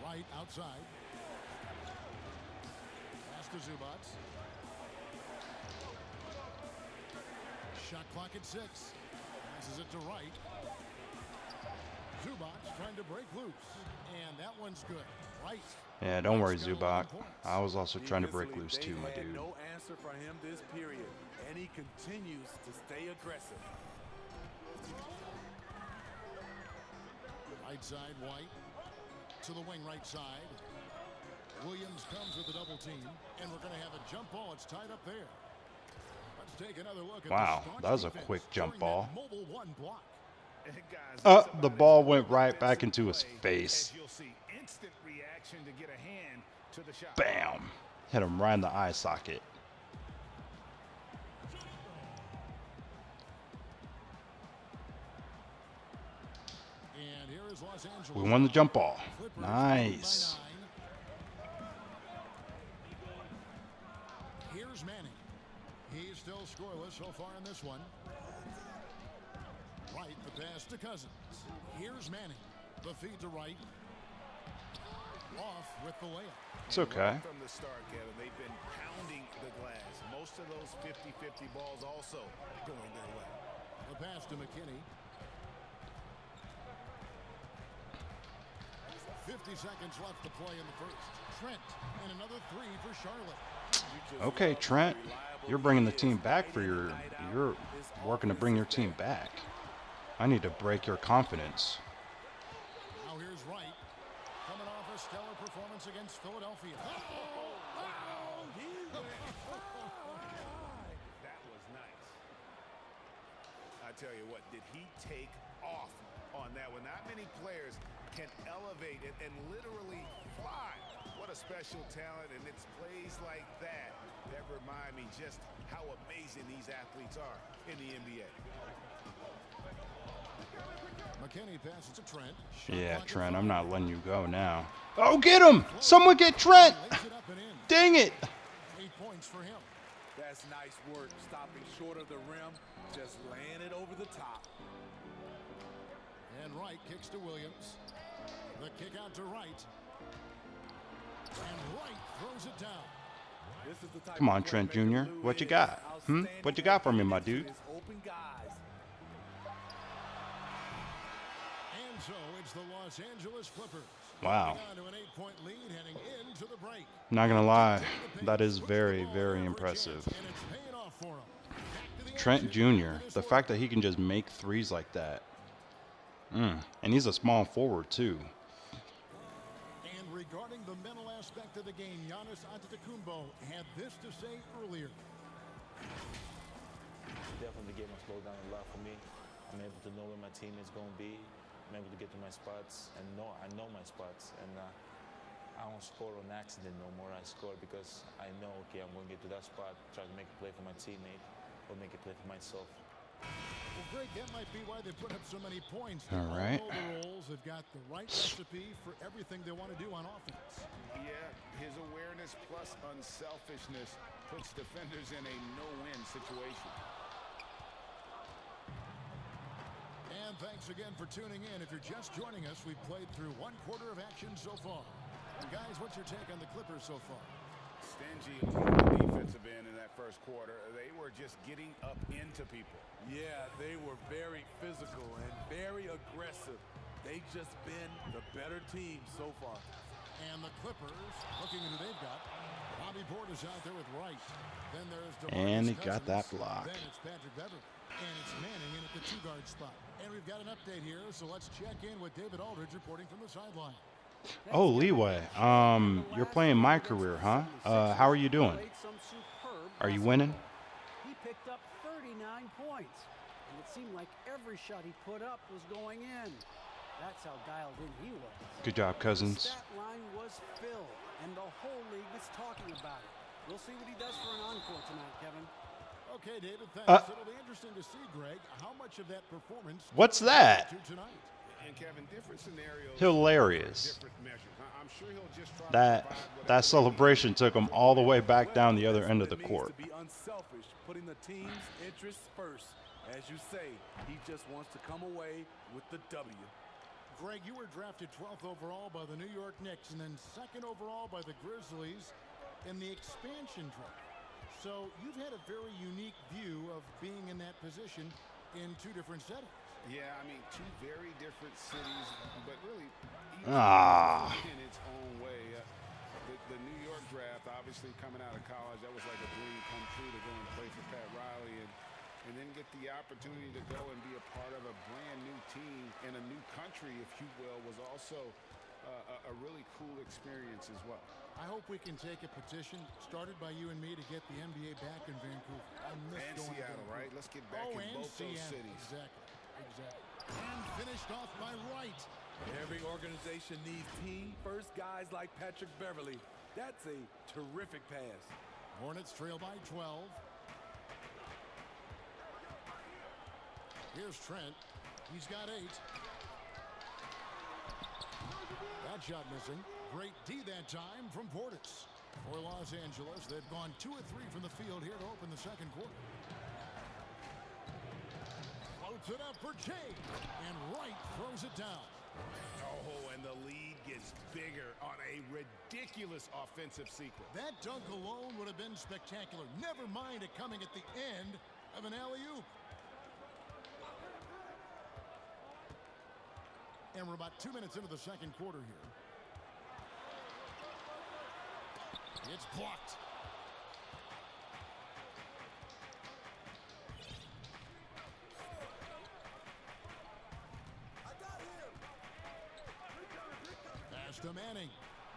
Wright outside. Pass to Zubac. Shot clock at 6. Passes it to Wright. Zubac trying to break loose. And that one's good. Wright. Yeah, don't worry, Zubac. I was also trying to break loose too, my dude. No answer for him this period, and he continues to stay aggressive. Right side, White. To the wing right side. Williams comes with the double team, and we're going to have a jump ball. It's tied up there. Let's take another look at Wow, the that was a quick jump ball. Mobile one block. The ball went right back into his face. Bam. Hit him right in the eye socket. And here is Los Angeles. We won the jump ball. Nice. Here's Manning. He's still scoreless so far in this one. Wright, the pass to Cousins. Here's Manning. The feed to Wright. Off with the layup. It's okay. From the start, Kevin, they've been pounding the glass. Most of those 50-50 balls also going their way. The pass to McKinney. 50 seconds left to play in the first. Trent, and another 3 for Charlotte. Okay, Trent, you're bringing the team back for you're working to bring your team back. I need to break your confidence. Now here's Wright, coming off a stellar performance against Philadelphia. That was nice. I tell you what, did he take off on that one? Not many players can elevate it and literally fly. What a special talent, and it's plays like that that remind me just how amazing these athletes are in the NBA. McKinney passes to Trent. Yeah, Trent, I'm not letting you go now. Oh, get him! Someone get Trent! Dang it! 8 points for him. That's nice work, stopping short of the rim, just laying it over the top. And Wright kicks to Williams. The kick out to Wright. And Wright throws it down. This is the type Come on, of Trent playmaker Jr. Lou What you is. got? What you got for me, my Outstanding dude? open guys. And so it's the Los Angeles Clippers. Wow. On to an 8-point lead heading into the break. Not gonna lie, that is very, very impressive. And it's paying off for him. Back to the Trent action. Jr., the fact that he can just make threes like that. And he's a small forward, too. And regarding the mental aspect of the game, Giannis Antetokounmpo had this to say earlier. Definitely the game has slowed down a lot for me. I'm able to know where my team is going to be. I'm able to get to my spots and I know my spots. And I don't score on accident no more. I score because I know, okay, I'm going to get to that spot, try to make a play for my teammate or make a play for myself. Well, Greg, that might be why they put up so many points. All right. All the roles have got the right recipe for everything they want to do on offense. Yeah, his awareness plus unselfishness puts defenders in a no-win situation. And thanks again for tuning in. If you're just joining us, we've played through 1 quarter of action so far. And guys, what's your take on the Clippers so far? Stingy on the defensive end in that first quarter. They were just getting up into people. Yeah, they were very physical and very aggressive. They've just been the better team so far. And the Clippers, looking at who they've got. Bobby Portis out there with Wright. Then there's And he DeMarcus got that Cousins. block. Then it's Patrick Beverly. And it's Manning in at the 2-guard spot. And we've got an update here, so let's check in with David Aldridge reporting from the sideline. Oh, Leeway. You're playing my career, huh? How are you doing? Are you winning? He picked up 39 points, and it seemed like every shot he put up was going in. That's how dialed in he was. Good job, The Cousins. stat line was filled, and the whole league was talking about it. We'll see what he does for an encore tonight, Kevin. Okay, David, thanks. It'll be interesting to see, Greg, how much of that performance. What's that? Tonight. And Kevin, different scenarios. Hilarious. Different measures. I'm sure he'll just try to That provide celebration took him all the way back down the other end of the court. To be unselfish, putting the team's interests first. As you say, he just wants to come away with the W. Greg, you were drafted 12th overall by the New York Knicks and then 2nd overall by the Grizzlies in the expansion draft. So you've had a very unique view of being in that position in 2 different settings. Yeah, I mean, 2 very different cities, but really each in its own way. The New York draft, obviously coming out of college, that was like a dream come true to go and play for Pat Riley and then get the opportunity to go and be a part of a brand new team in a new country, if you will, was also a really cool experience as well. I hope we can take a petition started by you and me to get the NBA back in Vancouver. I miss and going Seattle, to right? Let's get back in both those cities. Exactly. And finished off by Wright. Every organization needs team-first guys like Patrick Beverley. That's a terrific pass. Hornets trail by 12. Here's Trent. He's got 8. That shot missing. Great D that time from Portis. For Los Angeles, they've gone 2 of 3 from the field here to open the second quarter. Floats it up for Jay. And Wright throws it down. Oh, and the lead gets bigger on a ridiculous offensive sequence. That dunk alone would have been spectacular. Never mind it coming at the end of an alley-oop. And we're about 2 minutes into the second quarter here. It's blocked. Pass to Manning.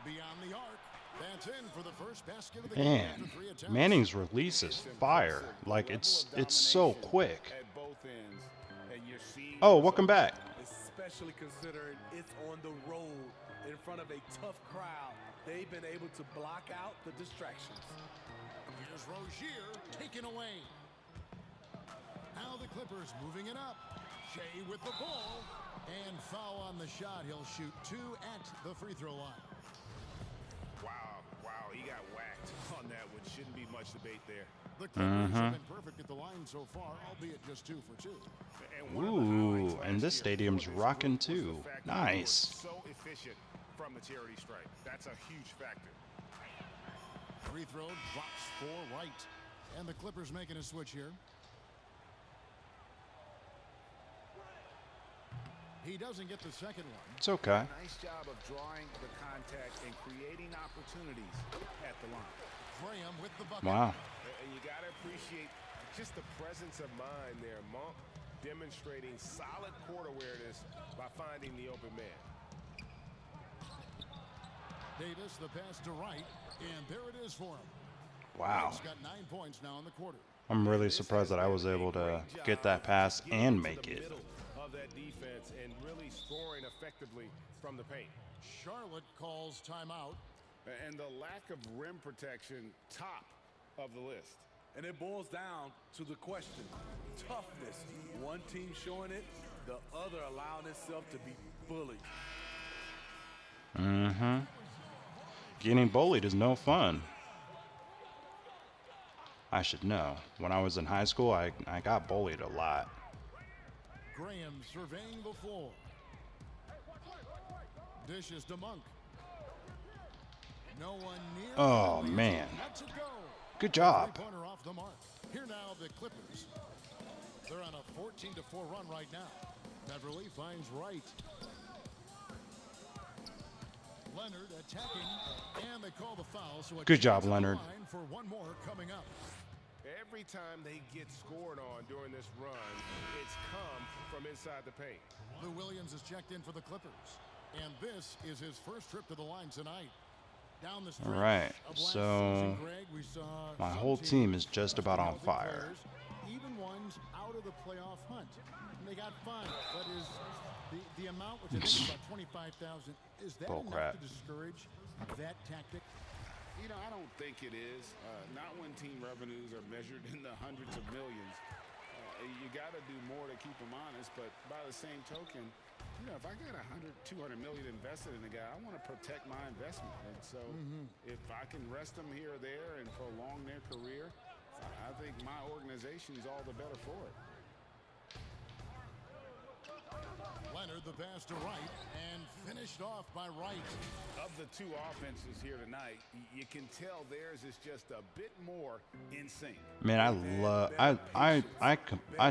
Beyond the arc. That's in for the first basket of the game. Man, Manning's release is fire. Like, it's so quick. At both ends, and you're seeing Oh, welcome back. Especially considering it's on the road in front of a tough crowd. They've been able to block out the distractions. Here's Rozier taken away. Now the Clippers moving it up. Shea with the ball. And foul on the shot. He'll shoot 2 at the free throw line. Wow, he got whacked on that one. Shouldn't be much debate there. The Clippers have been perfect at the line so far, albeit just 2 for 2. Ooh, and this stadium's rocking too. Nice. So efficient from the charity stripe. That's a huge factor. Free throw drops for Wright. And the Clippers making a switch here. He doesn't get the second one. It's okay. Nice job of drawing the contact and creating opportunities at the line. Graham with the bucket. Wow. And you got to appreciate just the presence of mind there. Monk demonstrating solid court awareness by finding the open man. Davis, the pass to Wright, and there it is for him. Wow. Wright's got 9 points now in the quarter. I'm really surprised that I was able to get that pass and make it. Of that defense and really scoring effectively from the paint. Charlotte calls timeout. And the lack of rim protection, top of the list. And it boils down to the question. Toughness. One team showing it, the other allowing itself to be bullied. Getting bullied is no fun. I should know. When I was in high school, I got bullied a lot. Graham surveying the floor. Dishes to Monk. No one near. Oh, man. Let's it go. Good job. Three-pointer off the mark. Here now the Clippers. They're on a 14-4 run right now. Beverly finds Wright. Leonard attacking, and they call the foul. So good job, Leonard. For one more coming up. Every time they get scored on during this run, it's come from inside the paint. Lou Williams has checked in for the Clippers, and this is his first trip to the line tonight. Down the stretch. All right, of last so season, Greg, we saw my some whole team is teams, just about on talented fire. players, even ones out of the playoff hunt. And they got fined. But is the amount, which I think is about 25,000, is that Bull enough crap. to discourage that tactic? You know, I don't think it is. Not when team revenues are measured in the hundreds of millions. You got to do more to keep them honest. But by the same token, you know, if I got 100, 200 million invested in a guy, I want to protect my investment. And so if I can rest them here or there and prolong their career, I think my organization is all the better for it. Leonard, the pass to Wright, and finished off by Wright. Of the two offenses here tonight, you can tell theirs is just a bit more in sync. Man, I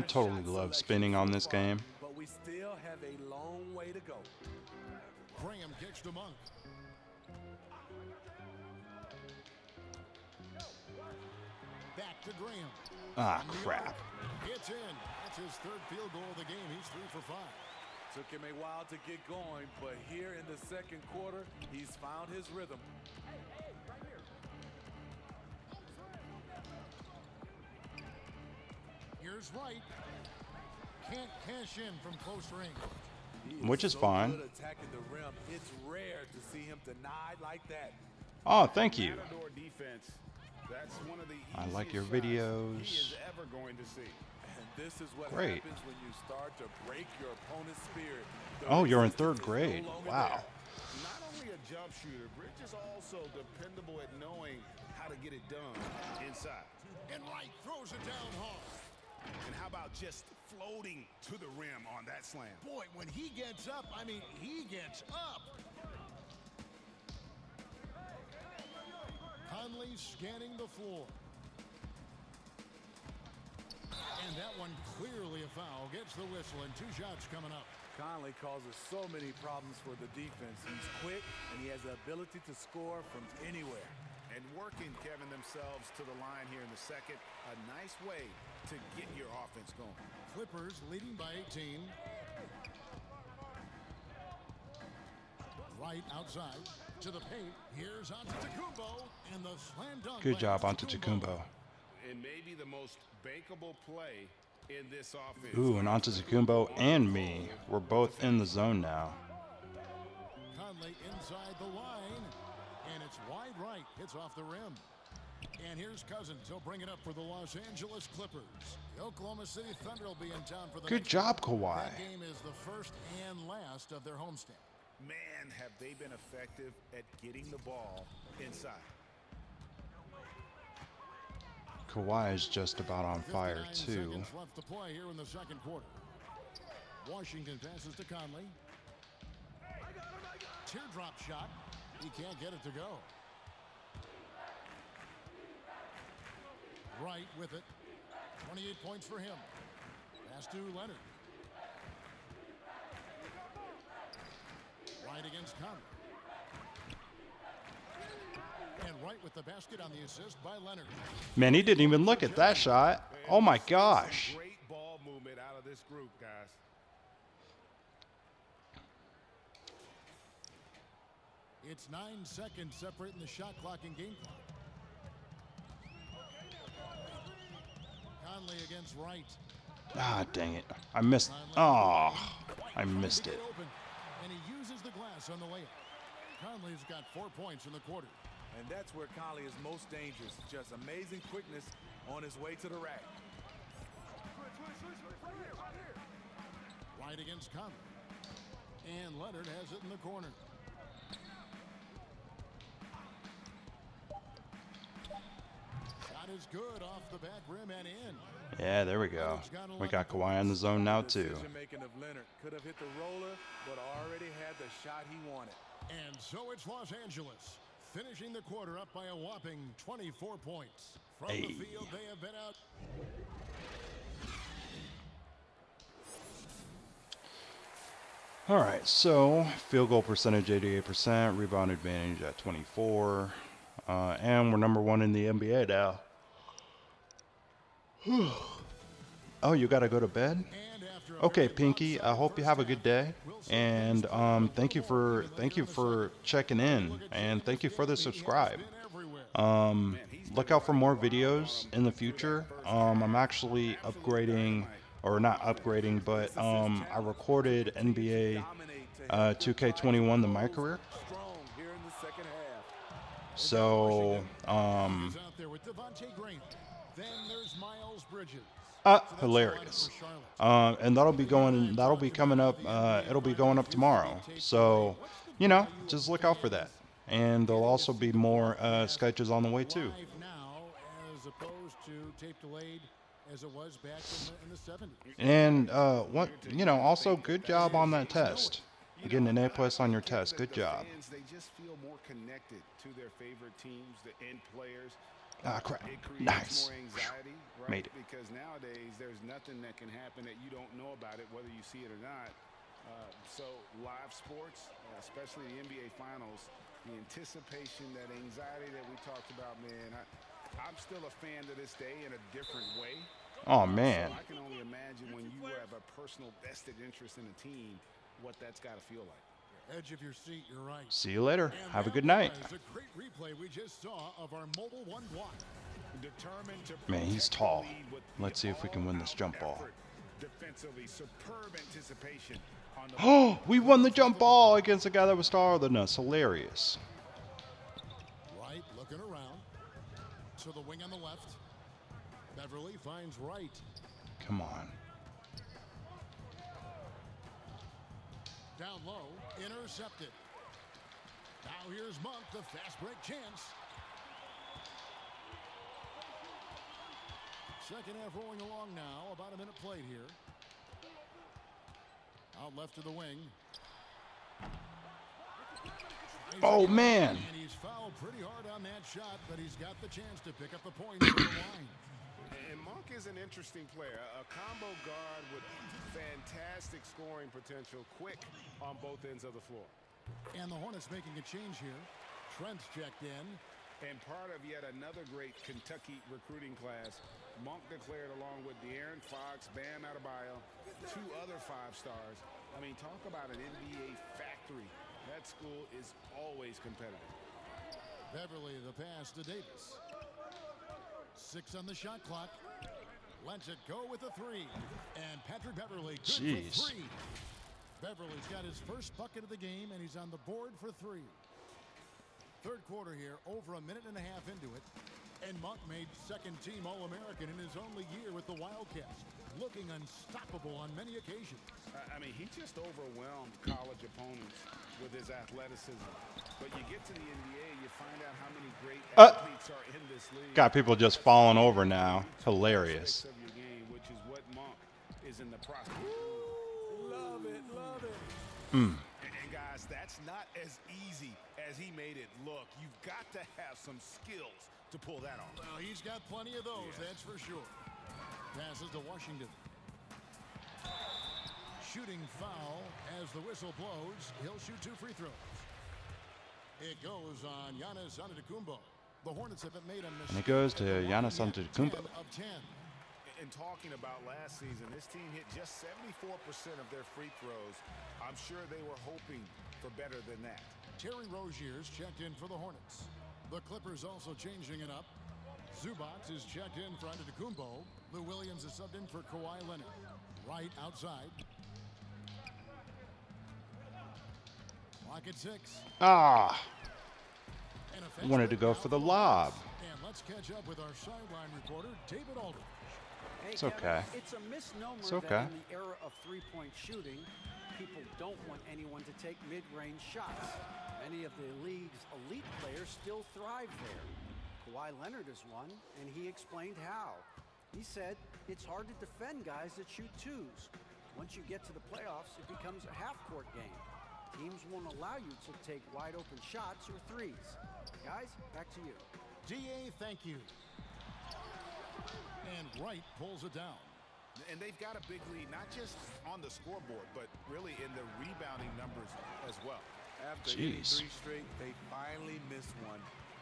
totally love spinning on this game. But we still have a long way to go. Graham kicks to Monk. Back to Graham. Ah, crap. It's in. That's his third field goal of the game. He's 3 for 5. Took him a while to get going, but here in the second quarter, he's found his rhythm. Here's Wright. Can't cash in from close range. Which is fine. Good attacking the rim. It's rare to see him denied like that. Oh, thank you. Matador defense, that's one of the I like your easiest shots videos. he is ever going to see. And this is what Great. happens when you start to break your opponent's spirit. The Oh, you're in resistance third is grade. no longer Wow. there. Not only a jump shooter, Bridge is also dependable at knowing how to get it done inside. And Wright throws it down hard. And how about just floating to the rim on that slam? Boy, when he gets up, I mean, he gets up. Conley scanning the floor. And that one clearly a foul. Gets the whistle and 2 shots coming up. Conley causes so many problems for the defense. He's quick, and he has the ability to score from anywhere. And working, Kevin, themselves to the line here in the second. A nice way to get your offense going. Clippers leading by 18. Right outside to the paint. Here's Antetokounmpo and the slam dunk. Good by job, Antetokounmpo. And maybe the most bankable play in this offense. Ooh, and Antetokounmpo and me, we're both in the zone now. Conley inside the line, and it's wide right. Hits off the rim. And here's Cousins. He'll bring it up for the Los Angeles Clippers. The Oklahoma City Thunder will be in town for the Good next job, game. Kawhi. That game is the first and last of their homestand. Man, have they been effective at getting the ball inside. Kawhi is just about on fire, 59 too. seconds left to play here in the second quarter. Washington passes to Conley. Teardrop shot. He can't get it to go. Wright with it. 28 points for him. Pass to Leonard. Wright against Conley. And Wright with the basket on the assist by Leonard. Man, he didn't even look at that shot. Oh my gosh. Great ball movement out of this group, guys. It's 9 seconds separating the shot clock and game clock. Conley against Wright. Ah, dang it. I missed. Oh, I missed it. Open, and he uses the glass on the layup. Conley's got 4 points in the quarter. And that's where Conley is most dangerous. Just amazing quickness on his way to the rack. Wright against Conley. And Leonard has it in the corner. Shot is good off the back rim and in. Yeah, there we go. We got Kawhi in the zone now, too. Decision-making of Leonard. Could have hit the roller, but already had the shot he wanted. And so it's Los Angeles, finishing the quarter up by a whopping 24 points. From the field, they have been out. All right, so field goal percentage 88%, rebound advantage at 24, and we're #1 in the NBA now. Oh, you gotta go to bed? Okay, Pinky. I hope you have a good day, and thank you for checking in, and thank you for the subscribe. Look out for more videos in the future. I'm actually upgrading, or not upgrading, but I recorded NBA 2K21 the My Career, So, He's out there with Devontae Graham. Then there's Miles Bridges. hilarious. And that'll be coming up. It'll be going up tomorrow. So, you know, just look out for that. And there'll also be more sketches on the way too. Live now, as opposed to tape delayed, as it was back in the 70s. And also good job on that test. Getting an A+ on your test. Good job. They just feel more connected to their favorite teams, the end players. Ah, crap. It creates Nice. more anxiety, right? Made it. Because nowadays there's nothing that can happen that you don't know about it, whether you see it or not. So live sports, especially the NBA Finals, the anticipation, that anxiety that we talked about, man, I'm still a fan to this day in a different way. Oh, man. So I can only imagine when you have a personal vested interest in a team, what that's got to feel like. Edge of your seat, you're right. See you later. And Have a that good night. was a great replay we just saw of our Mobile One block. Determined to Man, he's protect the tall. lead with Let's see if we can win this jump ball. effort. Defensively, superb anticipation on the Oh, we won the jump ball against a guy that was taller than us. Hilarious. Wright looking around to the wing on the left. Beverly finds Wright. Come on. Down low, intercepted. Now here's Monk, the fast break chance. Second half rolling along now, about a minute played here. Out left to the wing. Oh, man. And he's fouled pretty hard on that shot, but he's got the chance to pick up the points from the line. And Monk is an interesting player, a combo guard with fantastic scoring potential, quick on both ends of the floor. And the Hornets making a change here. Trent's checked in. And part of yet another great Kentucky recruiting class, Monk declared along with De'Aaron Fox, Bam Adebayo, 2 other 5 stars. I mean, talk about an NBA factory. That school is always competitive. Beverly the pass to Davis. 6 on the shot clock. Lets it go with a 3. And Patrick Beverly good Jeez. for 3. Beverly's got his first bucket of the game, and he's on the board for 3. Third quarter here, over a minute and a half into it. And Monk made second-team All-American in his only year with the Wildcats, looking unstoppable on many occasions. I mean, he just overwhelmed college opponents with his athleticism. But you get to the NBA, you find out how many great athletes are in this league. Got people just falling over now. Hilarious. Of your game, which is what Monk is in the process. Love it, love it. And guys, that's not as easy as he made it look. You've got to have some skills to pull that off. Well, he's got plenty of those, that's for sure. Passes to Washington. Shooting foul as the whistle blows. He'll shoot 2 free throws. It goes on Giannis Antetokounmpo. The Hornets haven't made a mistake. And it goes to Giannis Antetokounmpo. 10 of 10. And talking about last season, this team hit just 74% of their free throws. I'm sure they were hoping for better than that. Terry Rozier's checked in for the Hornets. The Clippers also changing it up. Zubac is checked in for Antetokounmpo. Lou Williams is subbed in for Kawhi Leonard. Wright outside. Clock at 6. Ah. And a I fast wanted to break go now for the the lob. Hornets. And let's catch up with our sideline reporter, David Aldridge. Hey, It's Kevin, okay. It's a misnomer It's okay. that in the era of three-point shooting, people don't want anyone to take mid-range shots. Many of the league's elite players still thrive there. Kawhi Leonard is one, and he explained how. He said it's hard to defend guys that shoot twos. Once you get to the playoffs, it becomes a half-court game. Teams won't allow you to take wide-open shots or threes. Guys, back to you. DA, thank you. And Wright pulls it down. And they've got a big lead, not just on the scoreboard, but really in the rebounding numbers as well. After Jeez. 3 straight, they finally missed one.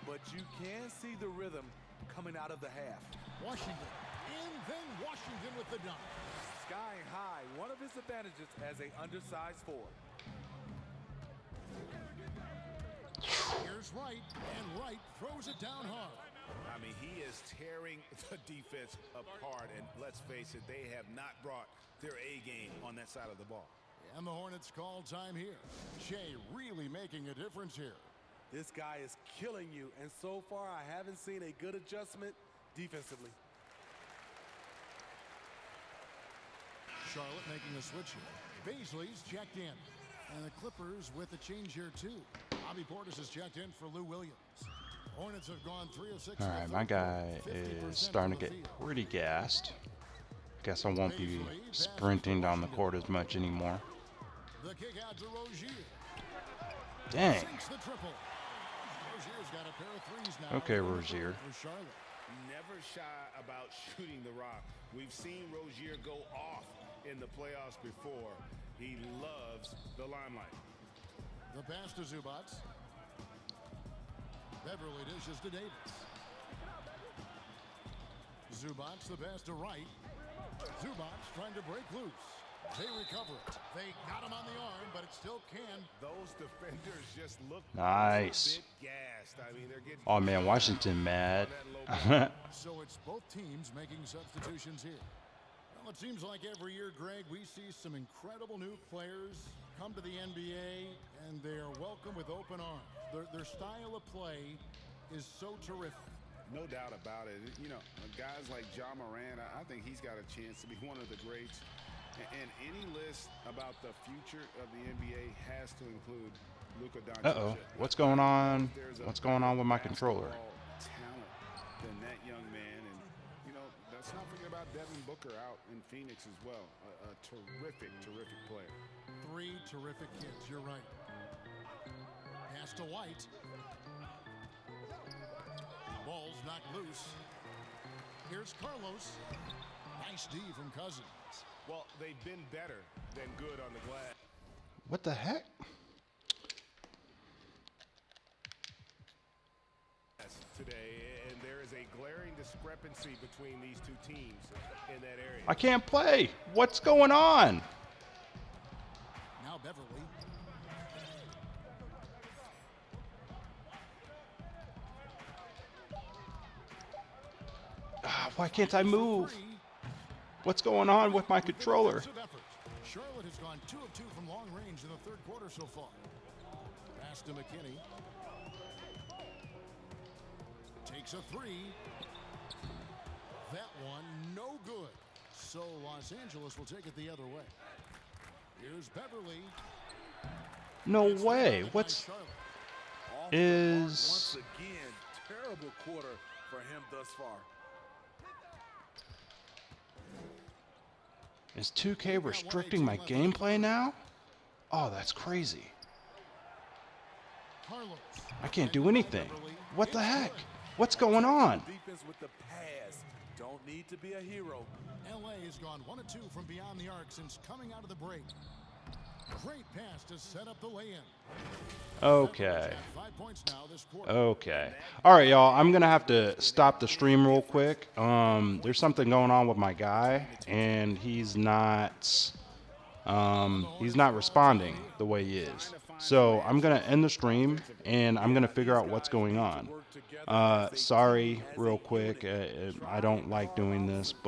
But you can see the rhythm coming out of the half. Washington. And then Washington with the dunk. Skying high, one of his advantages as an undersized forward. Here's Wright, and Wright throws it down hard. I mean, he is tearing the defense apart, and let's face it, they have not brought their A game on that side of the ball. And the Hornets call time here. Shea really making a difference here. This guy is killing you, and so far I haven't seen a good adjustment defensively. Charlotte making a switch here. Baisley's checked in. And the Clippers with a change here, too. Bobby Portis has checked in for Lou Williams. Hornets have gone 3 of 6. All right, my guy is starting to get pretty gassed. Guess I won't be sprinting down the court as much anymore. The kick out to Rozier. Dang. Sinks the triple. Rozier's got a pair of threes now. Okay, Rozier. For Charlotte. Never shy about shooting the rock. We've seen Rozier go off in the playoffs before. He loves the limelight. The pass to Zubac. Beverly dishes to Davis. Zubac, the pass to Wright. Zubac trying to break loose. They recover it. They got him on the arm, but it still can. Those defenders just look Nice. a bit gassed. I mean, they're getting Oh man, Washington mad. So it's both teams making substitutions here. Well, it seems like every year, Greg, we see some incredible new players come to the NBA, and they are welcome with open arms. Their style of play is so terrific. no doubt about it. You know, guys like Ja Morant, I think he's got a chance to be one of the greats. And any list about the future of the NBA has to include Luka Doncic. Uh-oh. What's going on? What's going on with my controller? Talent than that young man. And, you know, let's not forget about Devin Booker out in Phoenix as well. A terrific, terrific player. 3 terrific kids. You're right. Pass to White. Ball's knocked loose. Here's Carlos. Nice D from Cousins. Well, they've been better than good on the glass. What the heck? Today, and there is a glaring discrepancy between these two teams in that area. I can't play. What's going on? Now Beverly. Why can't I move? What's going on with my controller? Charlotte has gone 2 of 2 from long range in the third quarter so far. Pass to McKinney. Takes a 3. That one no good. So Los Angeles will take it the other way. Here's Beverly. No way. What's is once again terrible quarter for him thus far. Is 2K restricting my gameplay now? Oh, that's crazy. I can't do anything. What the heck? What's going on? Defense with the pass. Don't need to be a hero. LA has gone 1 of 2 from beyond the arc since coming out of the break. Great pass to set up the lay-in. Okay. 5 points now this quarter. Okay. All right, y'all. I'm going to have to stop the stream real quick. There's something going on with my guy, and he's not responding the way he is. So I'm going to end the stream, and I'm going to figure out what's going on. Sorry, real quick. I don't like doing this, but